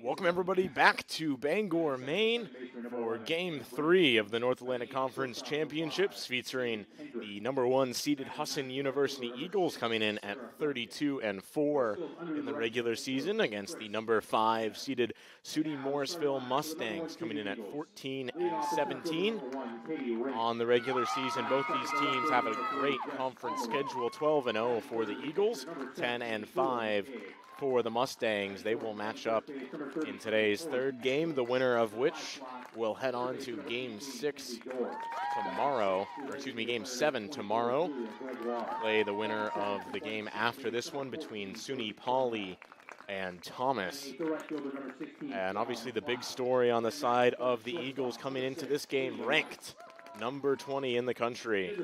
Welcome everybody back to Bangor, Maine for Game 3 of the North Atlantic Conference Championships featuring the number 1 seeded Husson University Eagles coming in at 32-4 in the regular season against the number 5 seeded SUNY Morrisville Mustangs coming in at 14-17 on the regular season. Both these teams have a great conference schedule, 12-0 for the Eagles, 10-5 for the Mustangs. They will match up in today's third game, the winner of which will head on to Game 6 tomorrow, Game 7 tomorrow. Play the winner of the game after this one between SUNY Pauley and Thomas. And obviously the big story on the side of the Eagles coming into this game, ranked number 20 in the country.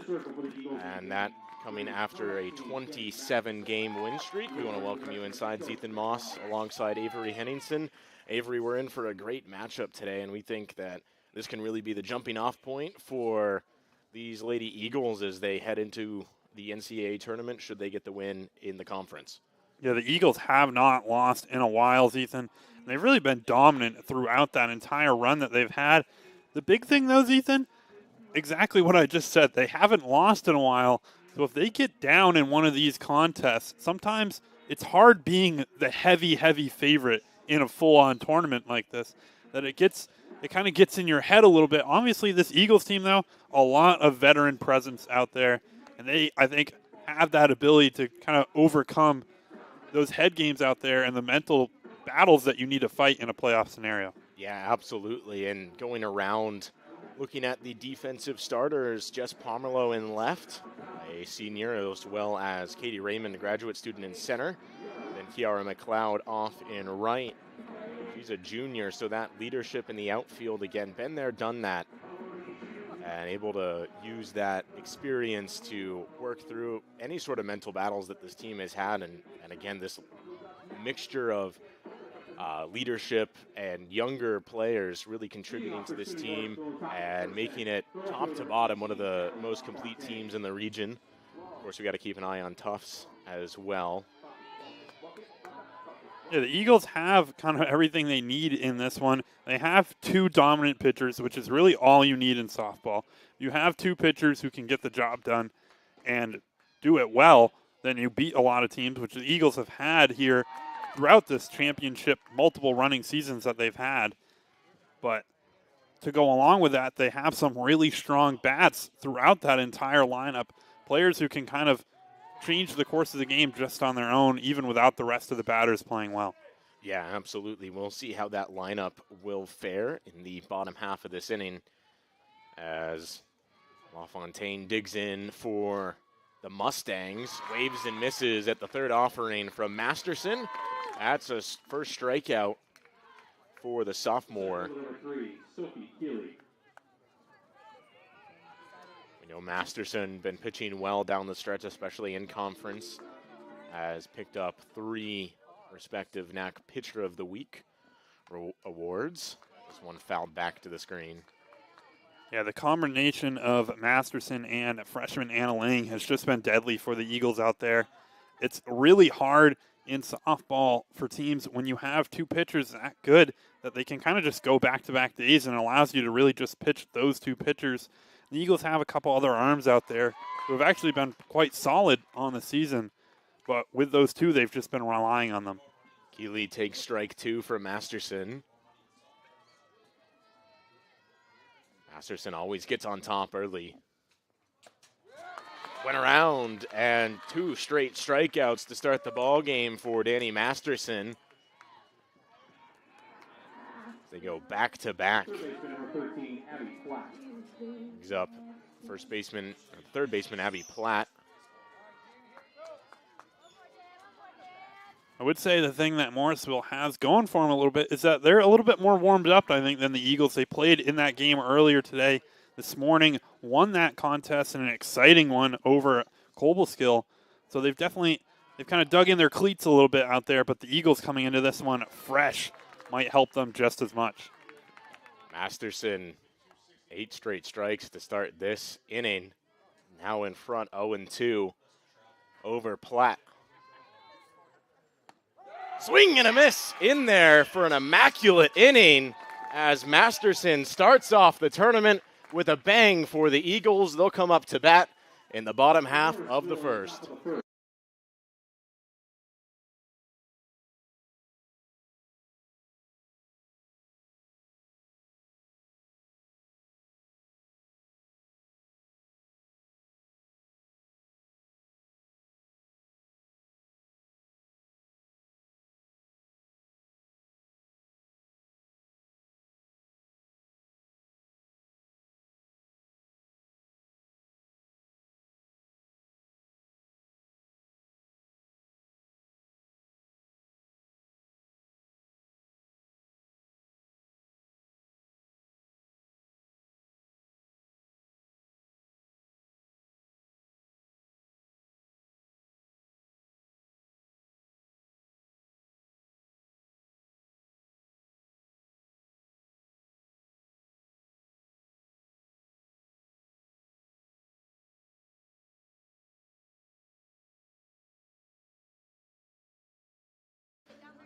And that coming after a 27-game win streak. We want to welcome you inside Zethan Moss alongside Avery Henningsen. Avery, we're in for a great matchup today, and we think that this can really be the jumping off point for these Lady Eagles as they head into the NCAA tournament, should they get the win in the conference. Yeah, the Eagles have not lost in a while, Zethan. They've really been dominant throughout that entire run that they've had. The big thing, though, Zethan, exactly what I just said. They haven't lost in a while. So if they get down in one of these contests, sometimes it's hard being the heavy favorite in a full-on tournament like this, that it kind of gets in your head a little bit. Obviously, this Eagles team, though, a lot of veteran presence out there, and they, I think, have that ability to kind of overcome those head games out there and the mental battles that you need to fight in a playoff scenario. Yeah, absolutely. And going around, looking at the defensive starters, Jess Pomerleau in left, a senior, as well as Katie Raymond, a graduate student in center. Then Kiara McLeod off in right. She's a junior, so that leadership in the outfield, again, been there, done that, and able to use that experience to work through any sort of mental battles that this team has had. And again, this mixture of leadership and younger players really contributing to this team and making it top to bottom one of the most complete teams in the region. Of course, we got to keep an eye on Tufts as well. Yeah, the Eagles have kind of everything they need in this one. They have two dominant pitchers, which is really all you need in softball. You have two pitchers who can get the job done and do it well, then you beat a lot of teams, which the Eagles have had here throughout this championship, multiple running seasons that they've had. But to go along with that, they have some really strong bats throughout that entire lineup. Players who can kind of change the course of the game just on their own, even without the rest of the batters playing well. Yeah, absolutely. We'll see how that lineup will fare in the bottom half of this inning as LaFontaine digs in for the Mustangs. Waves and misses at the third offering from Masterson. That's a first strikeout for the sophomore. We know Masterson been pitching well down the stretch, especially in conference. Has picked up 3 respective NAC Pitcher of the Week awards. This one fouled back to the screen. Yeah, the combination of Masterson and freshman Anna Lang has just been deadly for the Eagles out there. It's really hard in softball for teams when you have two pitchers that good that they can kind of just go back-to-back days, and it allows you to really just pitch those two pitchers. The Eagles have a couple other arms out there who have actually been quite solid on the season, but with those two, they've just been relying on them. Keeley takes strike 2 from Masterson. Masterson always gets on top early. Went around, and 2 straight strikeouts to start the ball game for Danny Masterson. They go back to back. He's up third baseman Abby Platt. I would say the thing that Morrisville has going for them a little bit is that they're a little bit more warmed up, I think, than the Eagles. They played in that game earlier today, this morning, won that contest in an exciting one over Cobleskill. So they've kind of dug in their cleats a little bit out there, but the Eagles coming into this one fresh might help them just as much. Masterson, 8 straight strikes to start this inning. Now in front, 0-2 over Platt. Swing and a miss in there for an immaculate inning as Masterson starts off the tournament with a bang for the Eagles. They'll come up to bat in the bottom half of the first.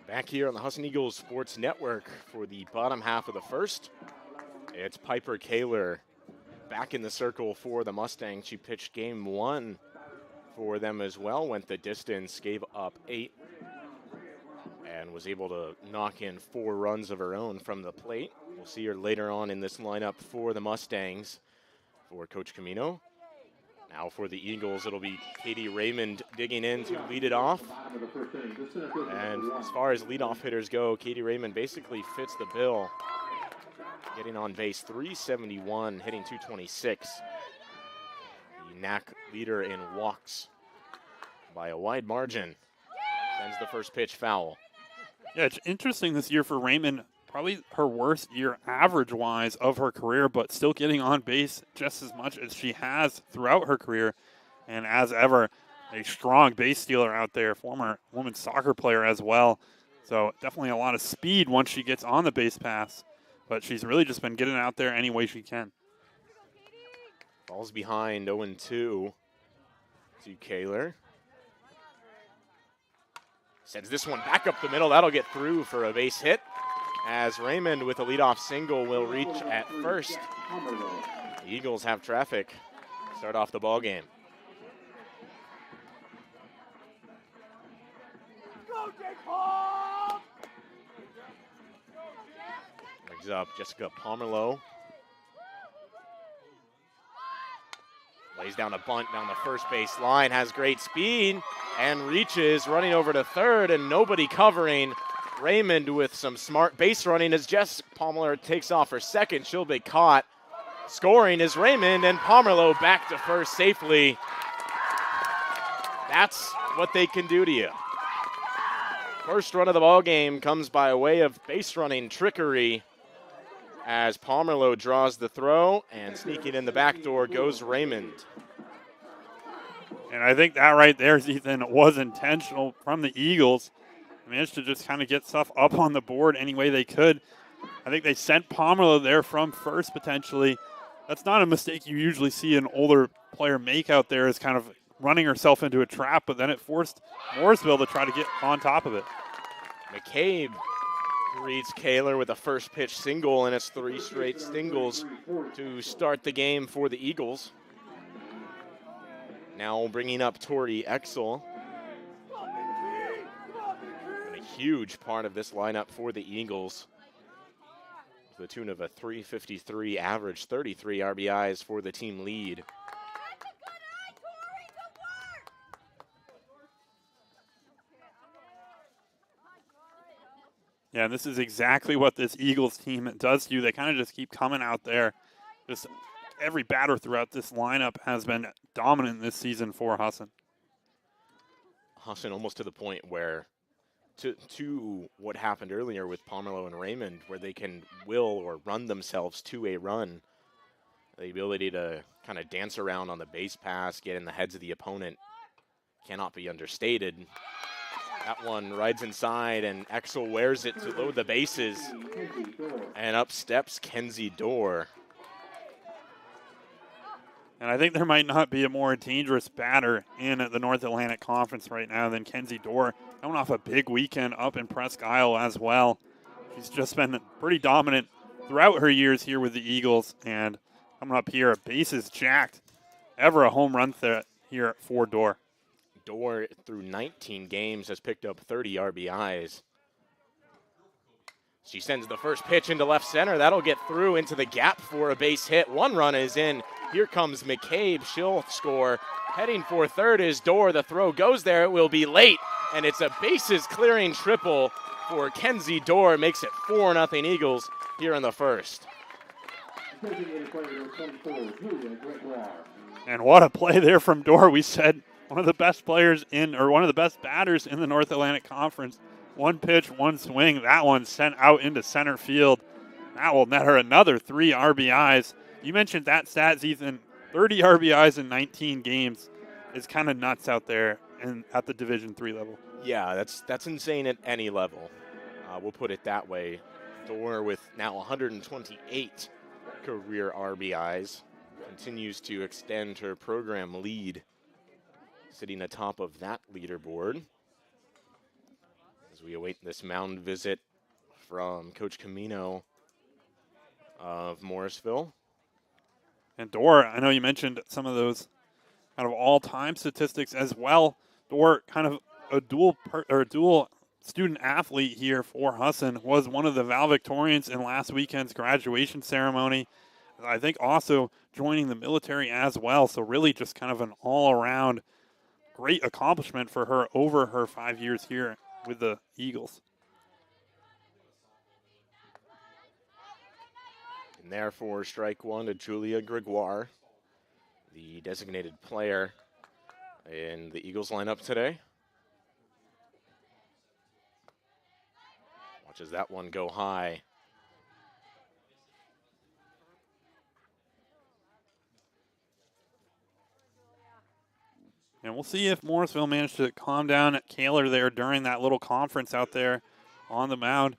Back here on the Husson Eagles Sports Network for the bottom half of the first. It's Piper Kaler back in the circle for the Mustangs. She pitched game 1 for them as well, went the distance, gave up 8, and was able to knock in 4 runs of her own from the plate. We'll see her later on in this lineup for the Mustangs for Coach Camino. Now for the Eagles, it'll be Katie Raymond digging in to lead it off. And as far as leadoff hitters go, Katie Raymond basically fits the bill. Getting on base, 371, hitting 226. The NAC leader in walks by a wide margin. Sends the first pitch foul. Yeah, it's interesting this year for Raymond. Probably her worst year average-wise of her career, but still getting on base just as much as she has throughout her career. And as ever, a strong base stealer out there, former women's soccer player as well. So definitely a lot of speed once she gets on the base pass. But she's really just been getting out there any way she can. Falls behind 0-2 to Kaler. Sends this one back up the middle. That'll get through for a base hit, as Raymond with a leadoff single will reach at first. The Eagles have traffic. Start off the ball game. Brings up Jessica Pomerleau. Lays down a bunt down the first base line, has great speed, and reaches, running over to third, and nobody covering. Raymond with some smart base running as Jess Pomerleau takes off her second. She'll be caught. Scoring is Raymond, and Pomerleau back to first safely. That's what they can do to you. First run of the ball game comes by way of base running trickery as Pomerleau draws the throw, and sneaking in the back door goes Raymond. And I think that right there, Ethan, was intentional from the Eagles. Managed to just kind of get stuff up on the board any way they could. I think they sent Pomerleau there from first potentially. That's not a mistake you usually see an older player make out there, is kind of running herself into a trap, but then it forced Morrisville to try to get on top of it. McCabe greets Kaler with a first pitch single, and it's 3 straight singles to start the game for the Eagles. Now bringing up Tori Exel. Huge part of this lineup for the Eagles, to the tune of a 353 average, 33 RBIs for the team lead. Yeah, and this is exactly what this Eagles team does do. They kind of just keep coming out there. Just every batter throughout this lineup has been dominant this season for Husson. Husson almost to the point where, to what happened earlier with Pomerleau and Raymond, where they can will or run themselves to a run. The ability to kind of dance around on the base pass, get in the heads of the opponent, cannot be understated. That one rides inside, and Exel wears it to load the bases. And up steps Kenzie Dorr. And I think there might not be a more dangerous batter in the North Atlantic Conference right now than Kenzie Dorr, coming off a big weekend up in Presque Isle as well. She's just been pretty dominant throughout her years here with the Eagles, and coming up here, bases jacked. Ever a home run threat here for Dorr. Dorr, through 19 games, has picked up 30 RBIs. She sends the first pitch into left center. That'll get through into the gap for a base hit. One run is in. Here comes McCabe. She'll score. Heading for third is Dorr. The throw goes there. It will be late, and it's a bases clearing triple for Kenzie Dorr. Makes it 4-0 Eagles here in the first. And what a play there from Dorr. We said one of the best players one of the best batters in the North Atlantic Conference. One pitch, one swing. That one sent out into center field. That will net her another 3 RBIs. You mentioned that stat, Ethan. 30 RBIs in 19 games is kind of nuts out there at the Division III level. Yeah, that's insane at any level. We'll put it that way. Dorr with now 128 career RBIs continues to extend her program lead, sitting atop of that leaderboard. As we await this mound visit from Coach Camino of Morrisville. And Dorr, I know you mentioned some of those kind of all-time statistics as well. Dorr, kind of a dual student athlete here for Husson, was one of the valedictorians in last weekend's graduation ceremony. I think also joining the military as well. So really just kind of an all-around great accomplishment for her over her 5 years here with the Eagles. And therefore, strike one to Julia Gregoire, the designated player in the Eagles lineup today. Watches that one go high. And we'll see if Morrisville managed to calm down Kaler there during that little conference out there on the mound.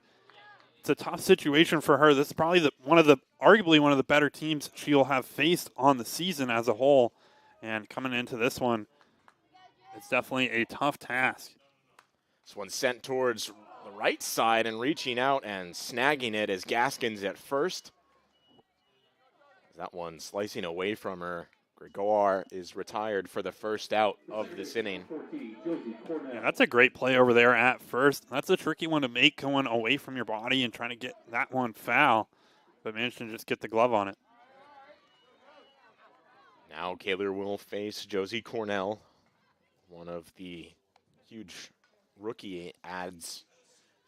It's a tough situation for her. This is probably arguably one of the better teams she'll have faced on the season as a whole. And coming into this one, it's definitely a tough task. This one sent towards the right side and reaching out and snagging it as Gaskins at first. That one slicing away from her. Gregoire is retired for the first out of this inning. Yeah, that's a great play over there at first. That's a tricky one to make, going away from your body and trying to get that one foul, but managed to just get the glove on it. Now Kaler will face Josie Cornell, one of the huge rookie ads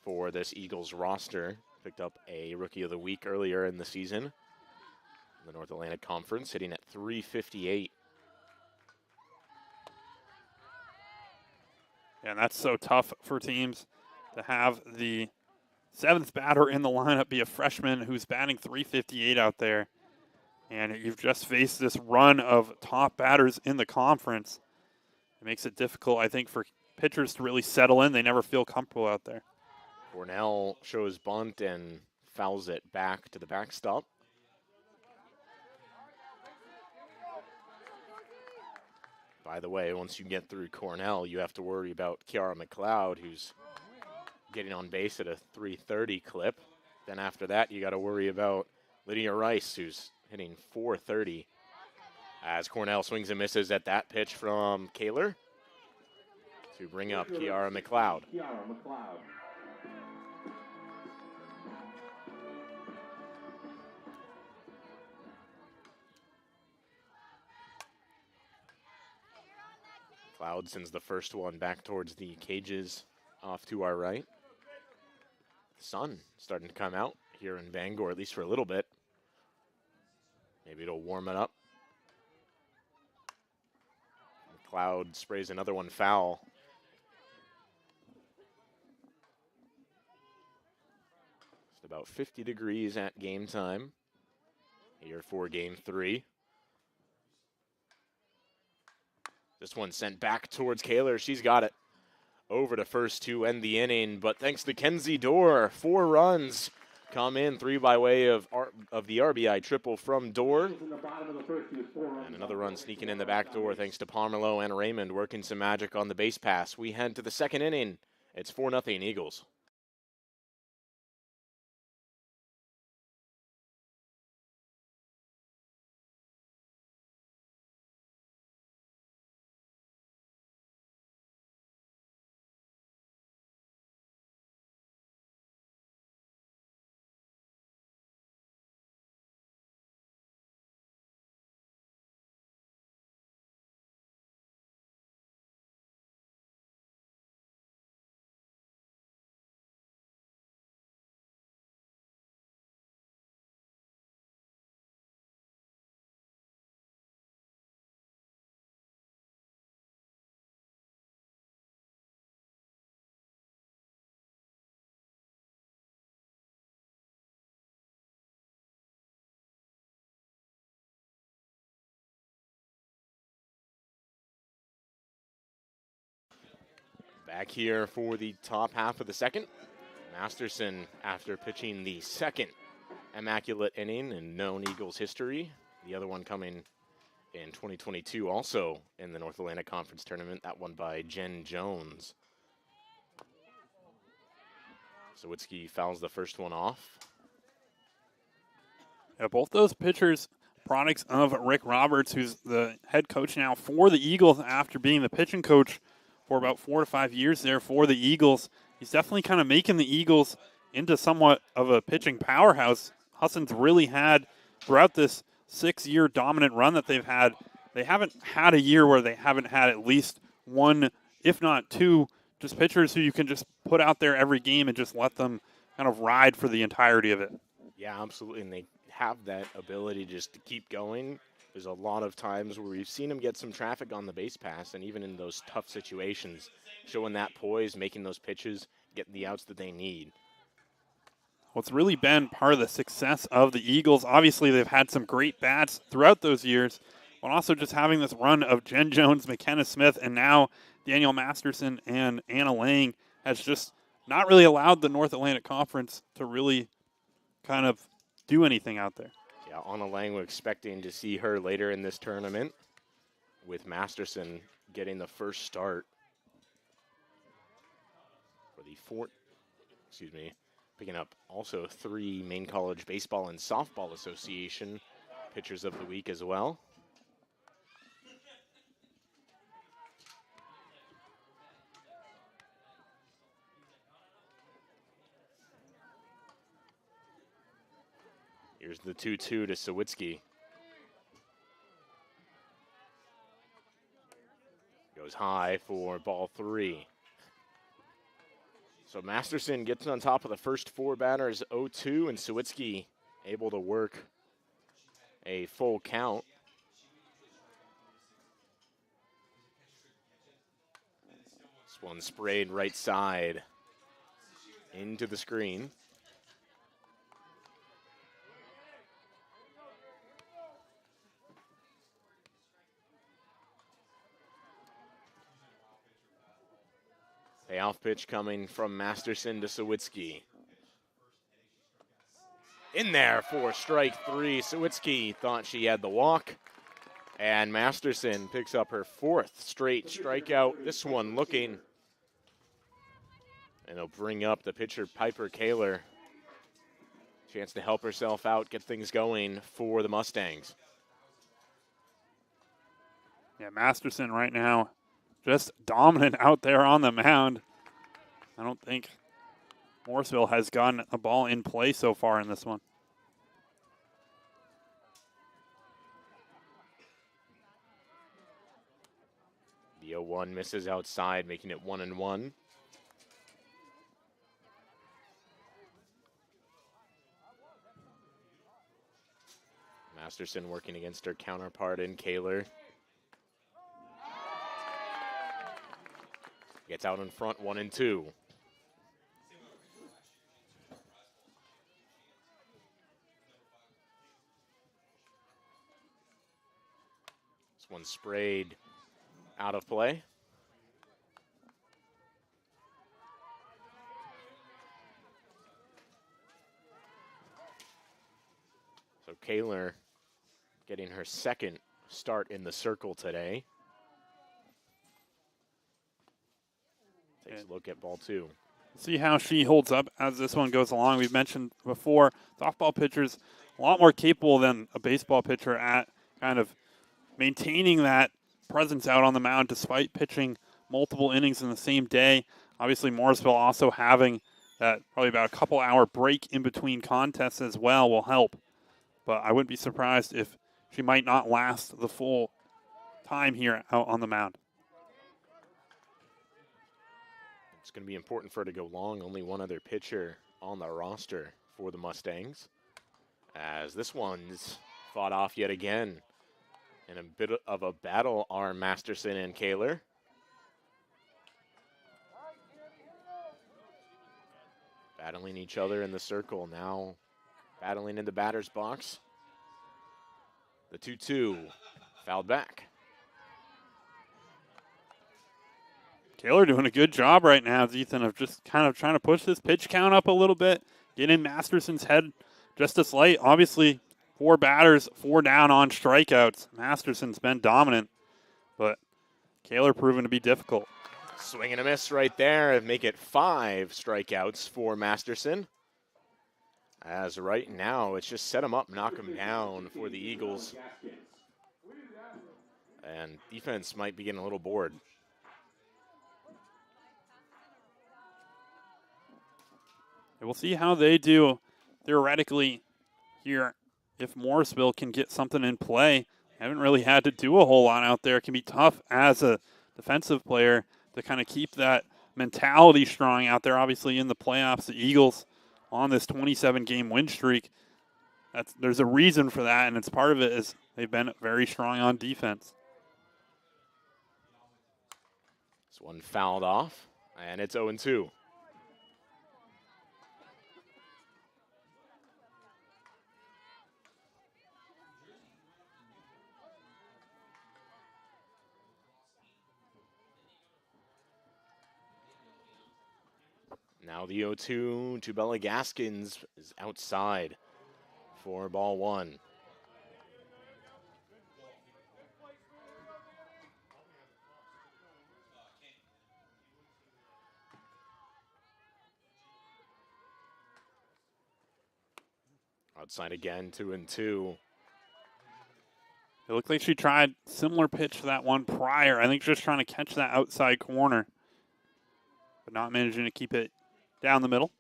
for this Eagles roster. Picked up a Rookie of the Week earlier in the season. The North Atlantic Conference, hitting at .358. And that's so tough for teams to have the 7th batter in the lineup be a freshman who's batting .358 out there. And you've just faced this run of top batters in the conference. It makes it difficult, I think, for pitchers to really settle in. They never feel comfortable out there. Cornell shows bunt and fouls it back to the backstop. By the way, once you get through Cornell, you have to worry about Kiara McLeod, who's getting on base at a .330 clip. Then after that, you got to worry about Lydia Rice, who's hitting .430. As Cornell swings and misses at that pitch from Kaler to bring up Kiara McLeod. McLeod sends the first one back towards the cages off to our right. The sun starting to come out here in Bangor, at least for a little bit. Maybe it'll warm it up. McLeod sprays another one foul. It's about 50 degrees at game time here for game 3. This one sent back towards Kaler. She's got it over to first to end the inning. But thanks to Kenzie Dorr, 4 runs come in, 3 by way of the RBI triple from Dorr. And another run sneaking in the back door thanks to Pomerleau and Raymond working some magic on the base pass. We head to the second inning. It's 4-0 Eagles. Back here for the top half of the second. Masterson, after pitching the second immaculate inning in known Eagles history, the other one coming in 2022, also in the North Atlantic Conference Tournament, that one by Jen Jones. Sawicki fouls the first one off. Yeah, both those pitchers, products of Rick Roberts, who's the head coach now for the Eagles after being the pitching coach for about 4 to 5 years there for the Eagles. He's definitely kind of making the Eagles into somewhat of a pitching powerhouse. Husson's really had, throughout this 6-year dominant run that they've had, they haven't had a year where they haven't had at least one, if not two, just pitchers who you can just put out there every game and just let them kind of ride for the entirety of it. Yeah, absolutely, and they have that ability just to keep going. There's a lot of times where we've seen them get some traffic on the base pass, and even in those tough situations, showing that poise, making those pitches, getting the outs that they need. What's really been part of the success of the Eagles, obviously they've had some great bats throughout those years, but also just having this run of Jen Jones, McKenna Smith, and now Danielle Masterson and Anna Lang has just not really allowed the North Atlantic Conference to really kind of do anything out there. Yeah, Anna Lang, we're expecting to see her later in this tournament, with Masterson getting the first start for the picking up also 3 Maine College Baseball and Softball Association pitchers of the week as well. Here's the 2-2 to Sawicki. Goes high for ball 3. So Masterson gets on top of the first 4 batters, 0-2, and Sawicki able to work a full count. This one sprayed right side into the screen. Payoff pitch coming from Masterson to Sawicki. In there for strike 3. Sawicki thought she had the walk. And Masterson picks up her 4th straight strikeout. This one looking. And it'll bring up the pitcher, Piper Kaler. Chance to help herself out, get things going for the Mustangs. Yeah, Masterson right now just dominant out there on the mound. I don't think Morrisville has gotten a ball in play so far in this one. The 0-1 misses outside, making it 1-1. Masterson working against her counterpart in Kaler. Gets out in front, 1-2. This one sprayed out of play. So Kaler getting her second start in the circle today. Takes a look at ball 2. See how she holds up as this one goes along. We've mentioned before, softball pitchers a lot more capable than a baseball pitcher at kind of maintaining that presence out on the mound despite pitching multiple innings in the same day. Obviously, Morrisville also having that probably about a couple hour break in between contests as well will help. But I wouldn't be surprised if she might not last the full time here out on the mound. It's going to be important for her to go long. Only one other pitcher on the roster for the Mustangs. As this one's fought off yet again. In a bit of a battle are Masterson and Kaler. Battling each other in the circle. Now battling in the batter's box. The 2-2 fouled back. Kaler doing a good job right now, Ethan, of just kind of trying to push this pitch count up a little bit, get in Masterson's head just a slight. Obviously, 4 batters, 4 down on strikeouts. Masterson's been dominant, but Kaler proven to be difficult. Swing and a miss right there, make it 5 strikeouts for Masterson. As right now, it's just set him up, knock him down for the Eagles. And defense might be getting a little bored. We'll see how they do theoretically here if Morrisville can get something in play. Haven't really had to do a whole lot out there. It can be tough as a defensive player to kind of keep that mentality strong out there. Obviously in the playoffs, the Eagles on this 27-game win streak, there's a reason for that, and it's part of it is they've been very strong on defense. This one fouled off, and it's 0-2. Now the 0-2 to Bella Gaskins is outside for ball 1. Outside again, 2-2. It looked like she tried similar pitch to that one prior. I think just trying to catch that outside corner, but not managing to keep it down the middle.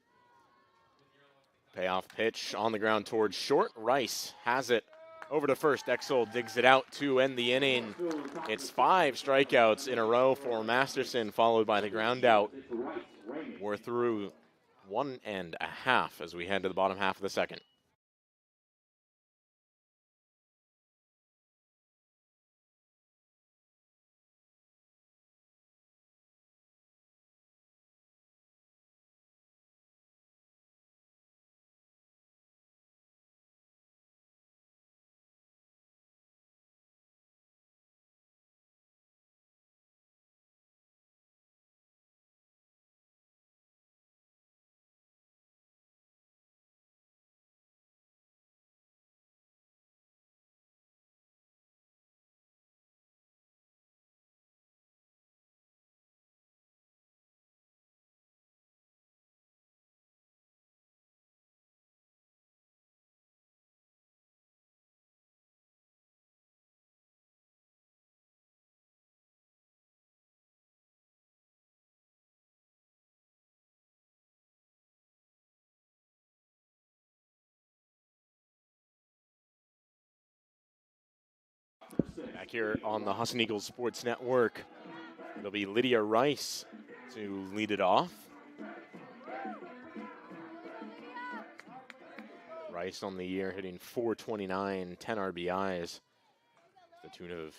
Payoff pitch on the ground towards short. Rice has it over to first. Exel digs it out to end the inning. It's 5 strikeouts in a row for Masterson, followed by the ground out. We're through 1.5 as we head to the bottom half of the second. Back here on the Husson Eagles Sports Network, it'll be Lydia Rice to lead it off. Rice on the year hitting .429, 10 RBIs, the tune of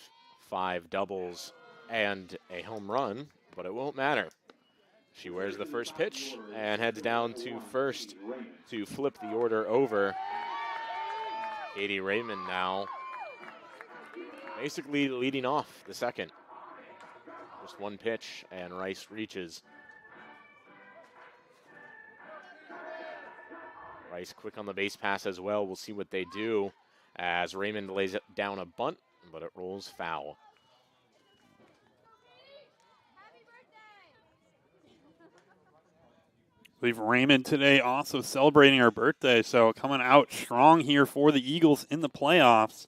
5 doubles and a home run, but it won't matter. She wears the first pitch and heads down to first to flip the order over. Katie Raymond now basically leading off the second. Just one pitch and Rice reaches. Rice quick on the base pass as well. We'll see what they do as Raymond lays it down a bunt, but it rolls foul. I believe Raymond today also celebrating her birthday, so coming out strong here for the Eagles in the playoffs.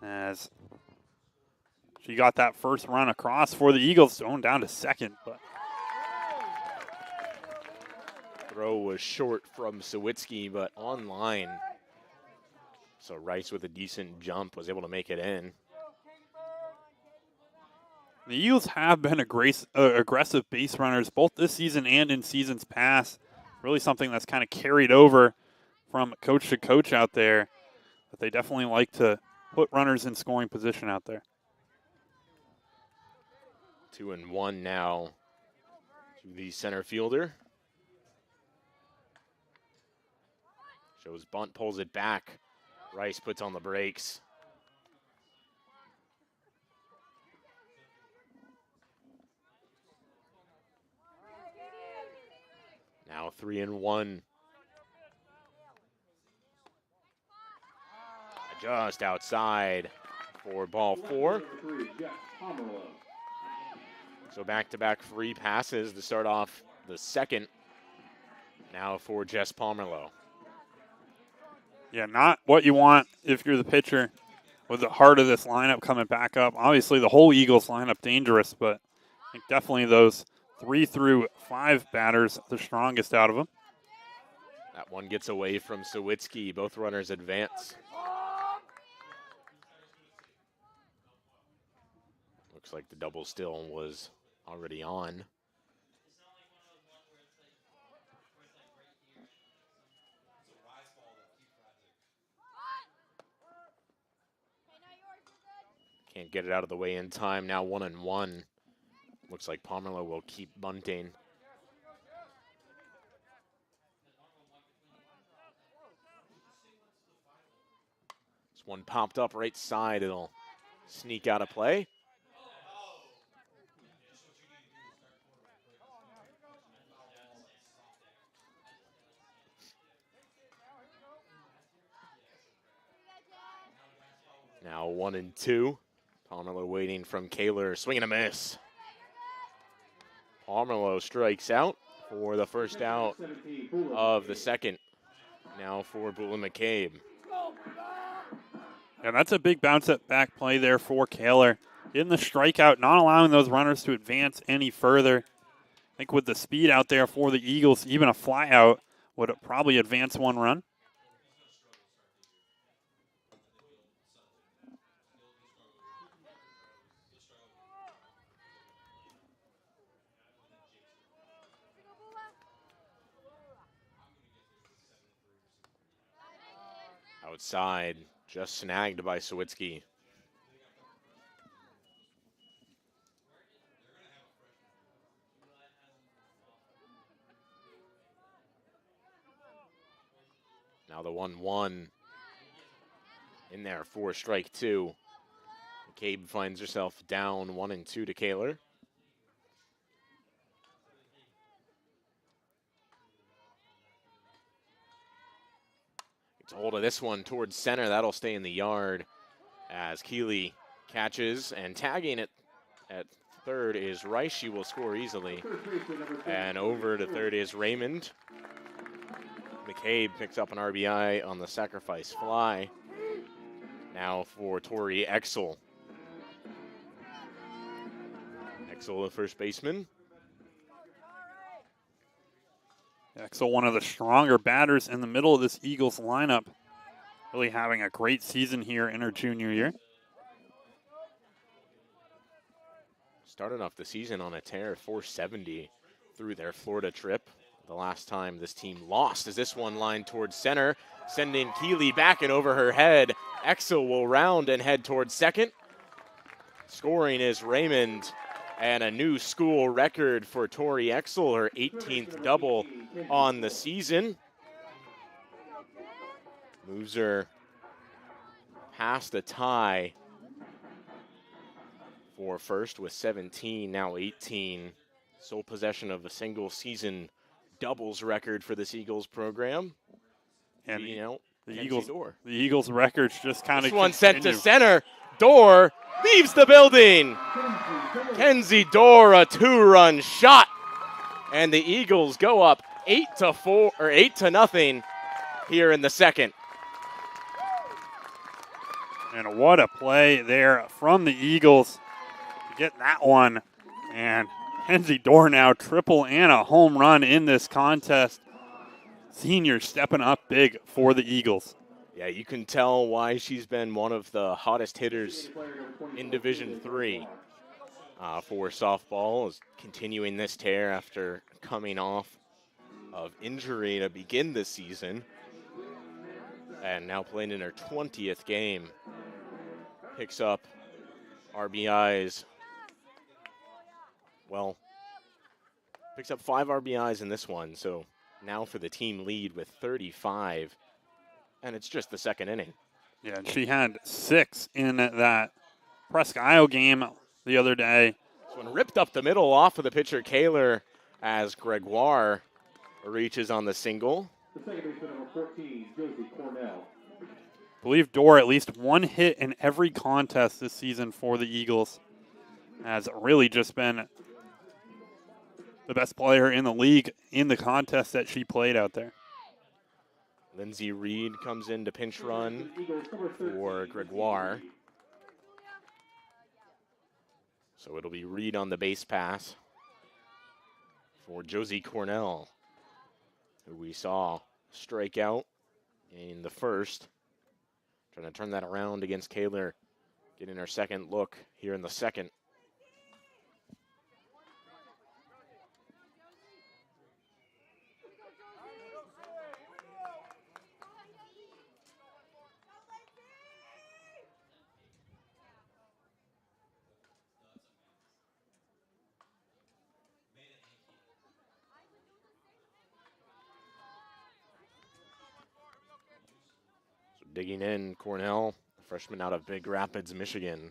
As she got that first run across for the Eagles, going down to second. But throw was short from Sawitsky, but on line. So Rice with a decent jump was able to make it in. the Eagles have been aggressive base runners both this season and in seasons past. Really something that's kind of carried over from coach to coach out there. But they definitely like to put runners in scoring position out there. 2-1 now to the center fielder. Shows bunt, pulls it back. Rice puts on the brakes. Now 3-1. Just outside for ball 4. So back-to-back free passes to start off the second. Now for Jess Pomerleau. Yeah, not what you want if you're the pitcher with the heart of this lineup coming back up. Obviously, the whole Eagles lineup dangerous, but I think definitely those 3 through 5 batters, the strongest out of them. That one gets away from Sawitsky. Both runners advance. Looks like the double still was already on. Can't get it out of the way in time. Now 1-1. Looks like Pomerleau will keep bunting. This one popped up right side. It'll sneak out of play. Now 1-2. Pomerleau waiting from Kaler, swing and a miss. Pomerleau strikes out for the first out of the second. Now for Bula McCabe. Yeah, that's a big bounce back play there for Kaler. Getting the strikeout, not allowing those runners to advance any further. I think with the speed out there for the Eagles, even a fly out would probably advance one run. Outside, just snagged by Sawitsky. Now the 1-1 in there for strike 2. McCabe finds herself down 1-2 to Kaler. Gets a hold of this one towards center. That'll stay in the yard as Keeley catches, and tagging it at third is Rice. She will score easily. And over to third is Raymond. McCabe picks up an RBI on the sacrifice fly. Now for Tori Exel. Exel, the first baseman. Exel, one of the stronger batters in the middle of this Eagles lineup. Really having a great season here in her junior year. Started off the season on a tear, 470 through their Florida trip. The last time this team lost is this one lined towards center, sending Keeley back and over her head. Exel will round and head towards second. Scoring is Raymond, and a new school record for Tori Exel, her 18th double on the season. Moves her past a tie for first with 17, now 18. Sole possession of a single season doubles record for this Eagles program. And the Eagles records just kind of This one sent to center. Dorr leaves the building. Kenzie Dorr, a 2-run shot. And the Eagles go up 8-0 here in the second. And what a play there from the Eagles to get that one. And Kenzie Dorr now triple and a home run in this contest. Senior stepping up big for the Eagles. Yeah, you can tell why she's been one of the hottest hitters in Division III for softball, is continuing this tear after coming off of injury to begin this season. And now playing in her 20th game. Picks up RBIs. Well, picks up 5 RBIs in this one, so now for the team lead with 35, and it's just the second inning. Yeah, and she had 6 in that Presque-Isle game the other day. This one ripped up the middle off of the pitcher, Kaler, as Gregoire reaches on the single. The second baseman, number 14, Josie Cornell. I believe Dorr at least 1 hit in every contest this season for the Eagles. Has really just been the best player in the league in the contest that she played out there. Lindsay Reed comes in to pinch run for Gregoire. So it'll be Reed on the base pass for Josie Cornell, who we saw strike out in the first. Trying to turn that around against Kaler, getting her second look here in the second. Digging in, Cornell, freshman out of Big Rapids, Michigan.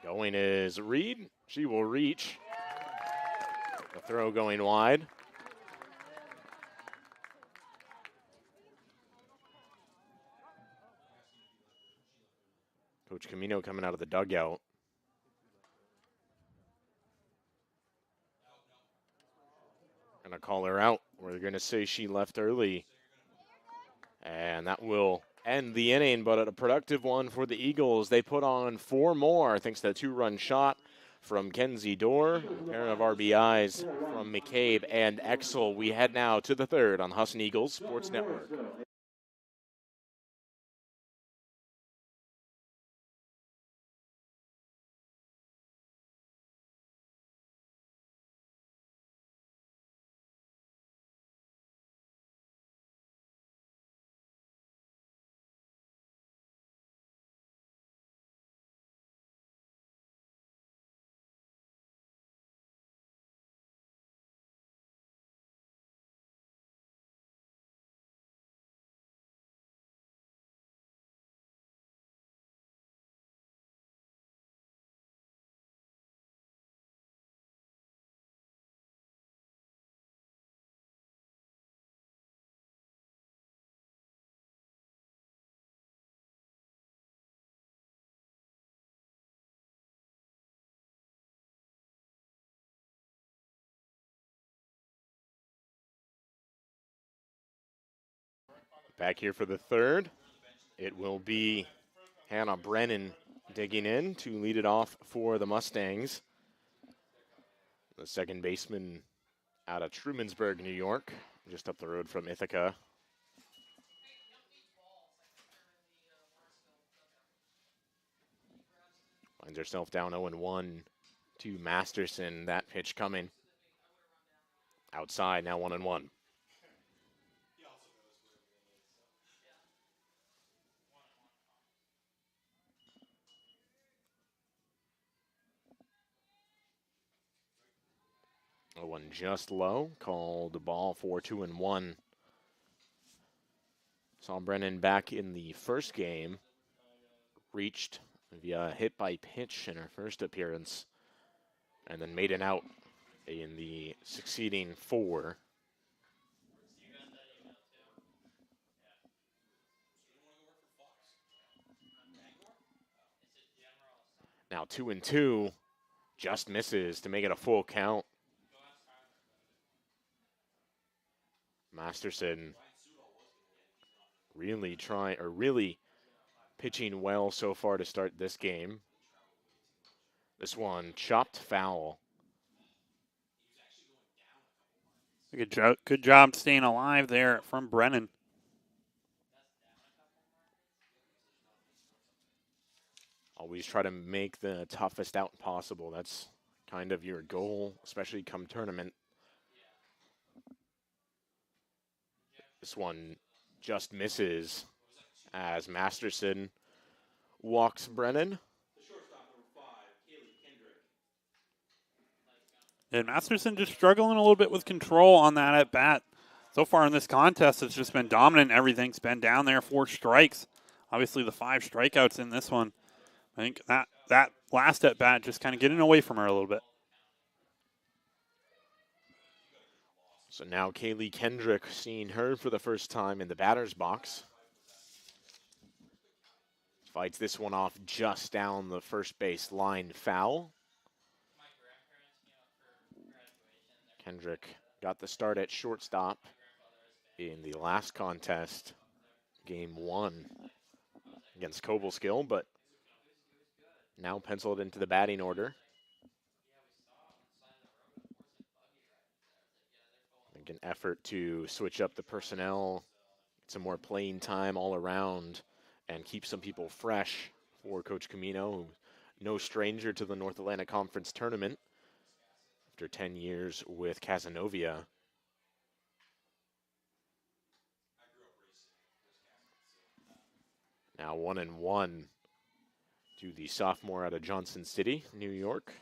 Going is Reed. She will reach. The throw going wide. Coach Camino coming out of the dugout. Gonna call her out. We're gonna say she left early. And that will end the inning, but a productive one for the Eagles. They put on 4 more thanks to the 2-run shot from Kenzie Dorr, a pair of RBIs from McCabe and Exel. We head now to the third on Husson Eagles Sports Network. Back here for the third, it will be Hannah Brennan digging in to lead it off for the Mustangs. The second baseman out of Trumansburg, New York, just up the road from Ithaca. Finds herself down 0-1 to Masterson. That pitch coming outside, now 1-1. One just low, called the ball for 2-1. Saw Brennan back in the first game, reached via hit by pitch in her first appearance, and then made an out in the succeeding 4. Now 2-2, just misses to make it a full count. Masterson really pitching well so far to start this game. This one chopped foul. Good job staying alive there from Brennan. Always try to make the toughest out possible. That's kind of your goal, especially come tournament. This one just misses as Masterson walks Brennan. And Masterson just struggling a little bit with control on that at bat. So far in this contest, it's just been dominant. Everything's been down there, 4 strikes. Obviously, the 5 strikeouts in this one. I think that last at bat just kind of getting away from her a little bit. So now Kaylee Kendrick seeing her for the first time in the batter's box. Fights this one off just down the first base line foul. Kendrick got the start at shortstop in the last contest, game 1 against Cobleskill, but now penciled into the batting order. I think an effort to switch up the personnel, get some more playing time all around, and keep some people fresh for Coach Camino, no stranger to the North Atlantic Conference tournament after 10 years with Casanova. Now 1-1 to the sophomore out of Johnson City, New York.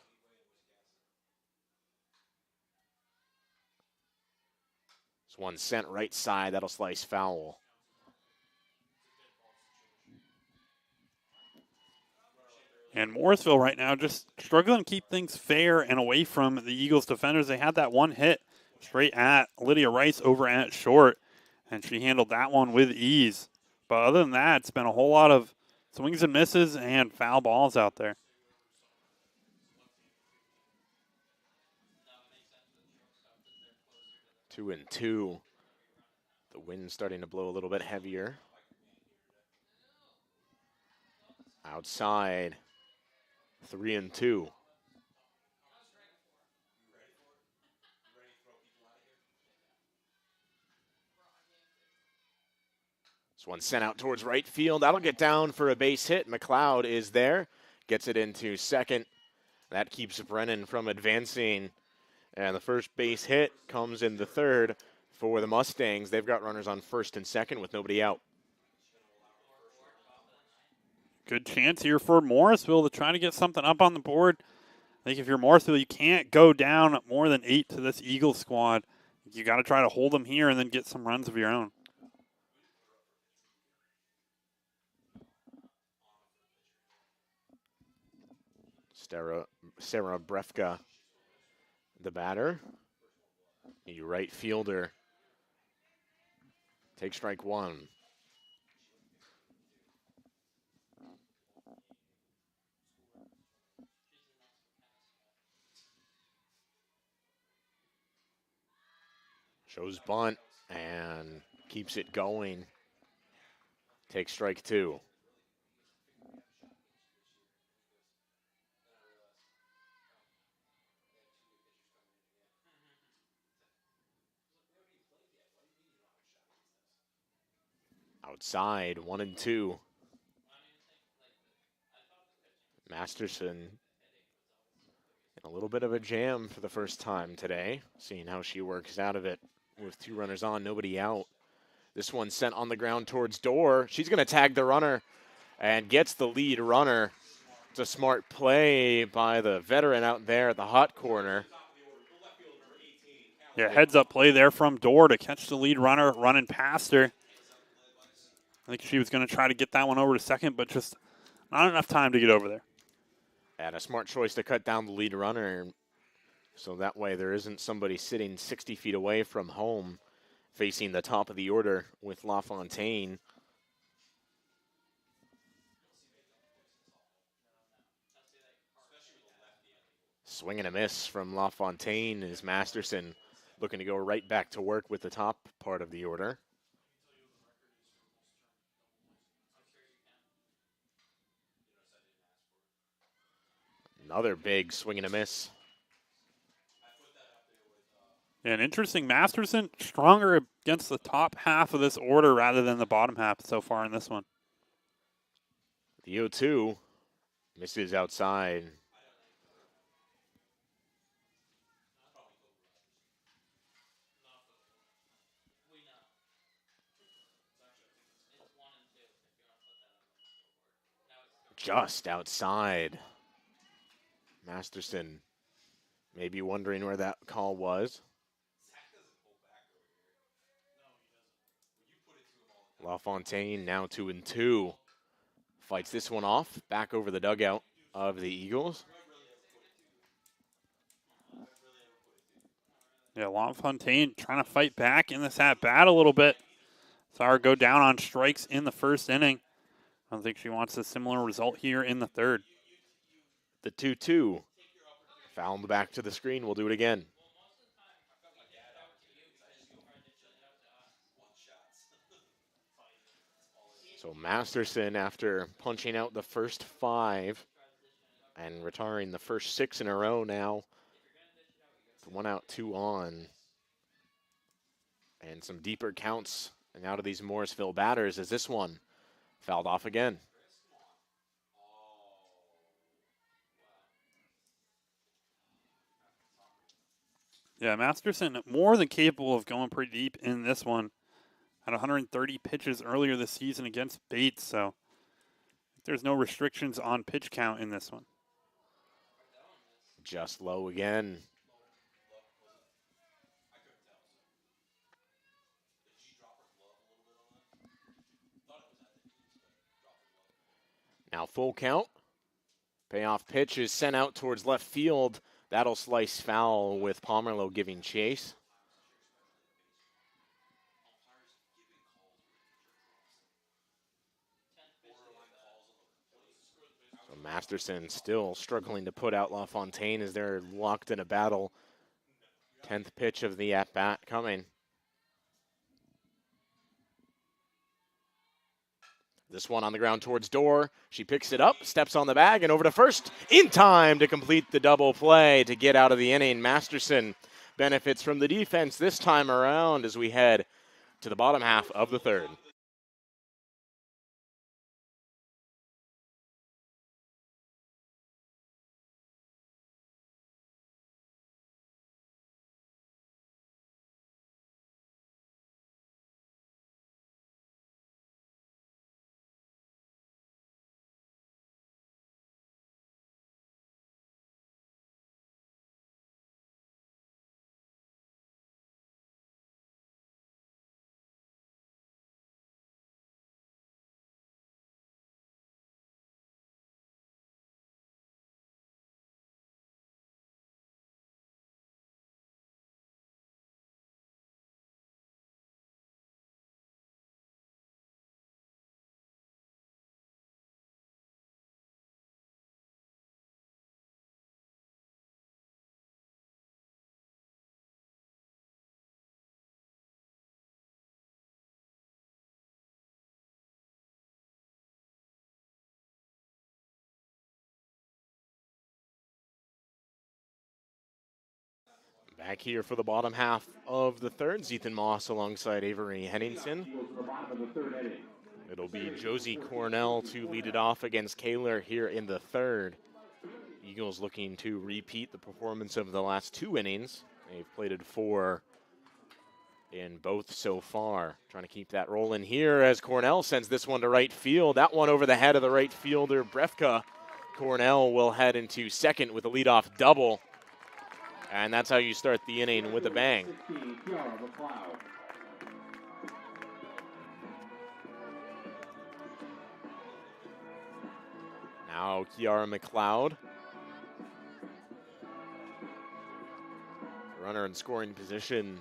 This one sent right side, that'll slice foul. And Morrisville right now just struggling to keep things fair and away from the Eagles defenders. They had that one hit straight at Lydia Rice over at short, and she handled that one with ease. But other than that, it's been a whole lot of swings and misses and foul balls out there. Two and two. The wind starting to blow a little bit heavier. Outside, 3-2. This one sent out towards right field. That'll get down for a base hit. McLeod is there, gets it into second. That keeps Brennan from advancing. And the first base hit comes in the third for the Mustangs. They've got runners on first and second with nobody out. Good chance here for Morrisville to try to get something up on the board. I think if you're Morrisville, you can't go down more than 8 to this Eagles squad. You got to try to hold them here and then get some runs of your own. Sarah Brefka, the batter. The right fielder takes strike one. Shows bunt and keeps it going. Takes strike two. Outside, 1-2. Masterson in a little bit of a jam for the first time today, seeing how she works out of it with 2 runners on, nobody out. This one sent on the ground towards Dorr. She's going to tag the runner and gets the lead runner. It's a smart play by the veteran out there at the hot corner. Yeah, heads up play there from Dorr to catch the lead runner running past her. I think she was going to try to get that one over to second, but just not enough time to get over there. And a smart choice to cut down the lead runner. So that way there isn't somebody sitting 60 feet away from home facing the top of the order with LaFontaine. Swing and a miss from LaFontaine as Masterson looking to go right back to work with the top part of the order. Another big swing and a miss. And interesting, Masterson stronger against the top half of this order rather than the bottom half so far in this one. The 0-2 misses outside. Just outside. Masterson maybe wondering where that call was. LaFontaine now 2-2. Fights this one off, back over the dugout of the Eagles. Yeah, LaFontaine trying to fight back in this at-bat a little bit. Saw her go down on strikes in the first inning. I don't think she wants a similar result here in the third. The 2-2. Fouled back to the screen. We'll do it again. So Masterson, after punching out the first 5 and retiring the first 6 in a row now, 1 out, 2 on. And some deeper counts and out of these Morrisville batters as this one fouled off again. Yeah, Masterson more than capable of going pretty deep in this one. Had 130 pitches earlier this season against Bates, so there's no restrictions on pitch count in this one. Just low again. Now full count. Payoff pitch is sent out towards left field. That'll slice foul with Pomerleau giving chase. So Masterson still struggling to put out LaFontaine as they're locked in a battle. 10th pitch of the at-bat coming. This one on the ground towards Dorr. She picks it up, steps on the bag, and over to first in time to complete the double play to get out of the inning. Masterson benefits from the defense this time around as we head to the bottom half of the third. Back here for the bottom half of the third, Ethan Moss alongside Avery Henningsen. It'll be Josie Cornell to lead it off against Kaler here in the third. Eagles looking to repeat the performance of the last 2 innings. They've plated 4 in both so far. Trying to keep that rolling here as Cornell sends this one to right field. That one over the head of the right fielder, Brefka. Cornell will head into second with a leadoff double. And that's how you start the inning with a bang. Now Kiara McLeod runner in scoring position.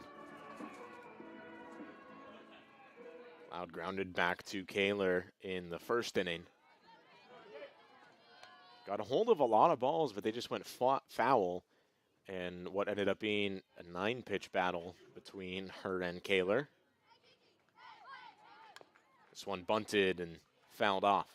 Loud grounded back to Kaler in the first inning. Got a hold of a lot of balls, but they just went foul. And what ended up being a 9-pitch battle between her and Kaler. This one bunted and fouled off.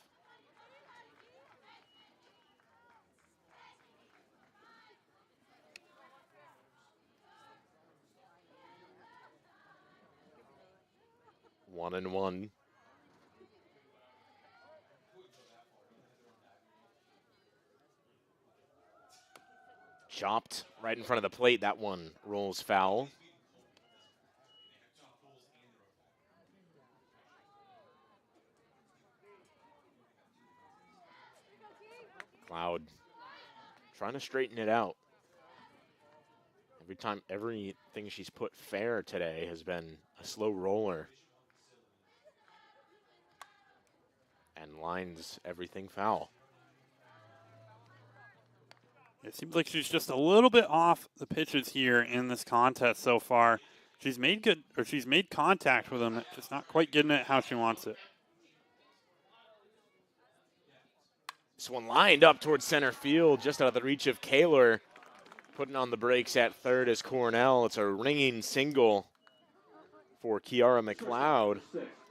One and one. Chopped right in front of the plate. That one rolls foul. Cloud trying to straighten it out. Everything she's put fair today has been a slow roller. And lines everything foul. It seems like she's just a little bit off the pitches here in this contest so far. She's made contact with them, just not quite getting it how she wants it. This one lined up towards center field, just out of the reach of Kaler. Putting on the brakes at third is Cornell. It's a ringing single for Kiara McLeod.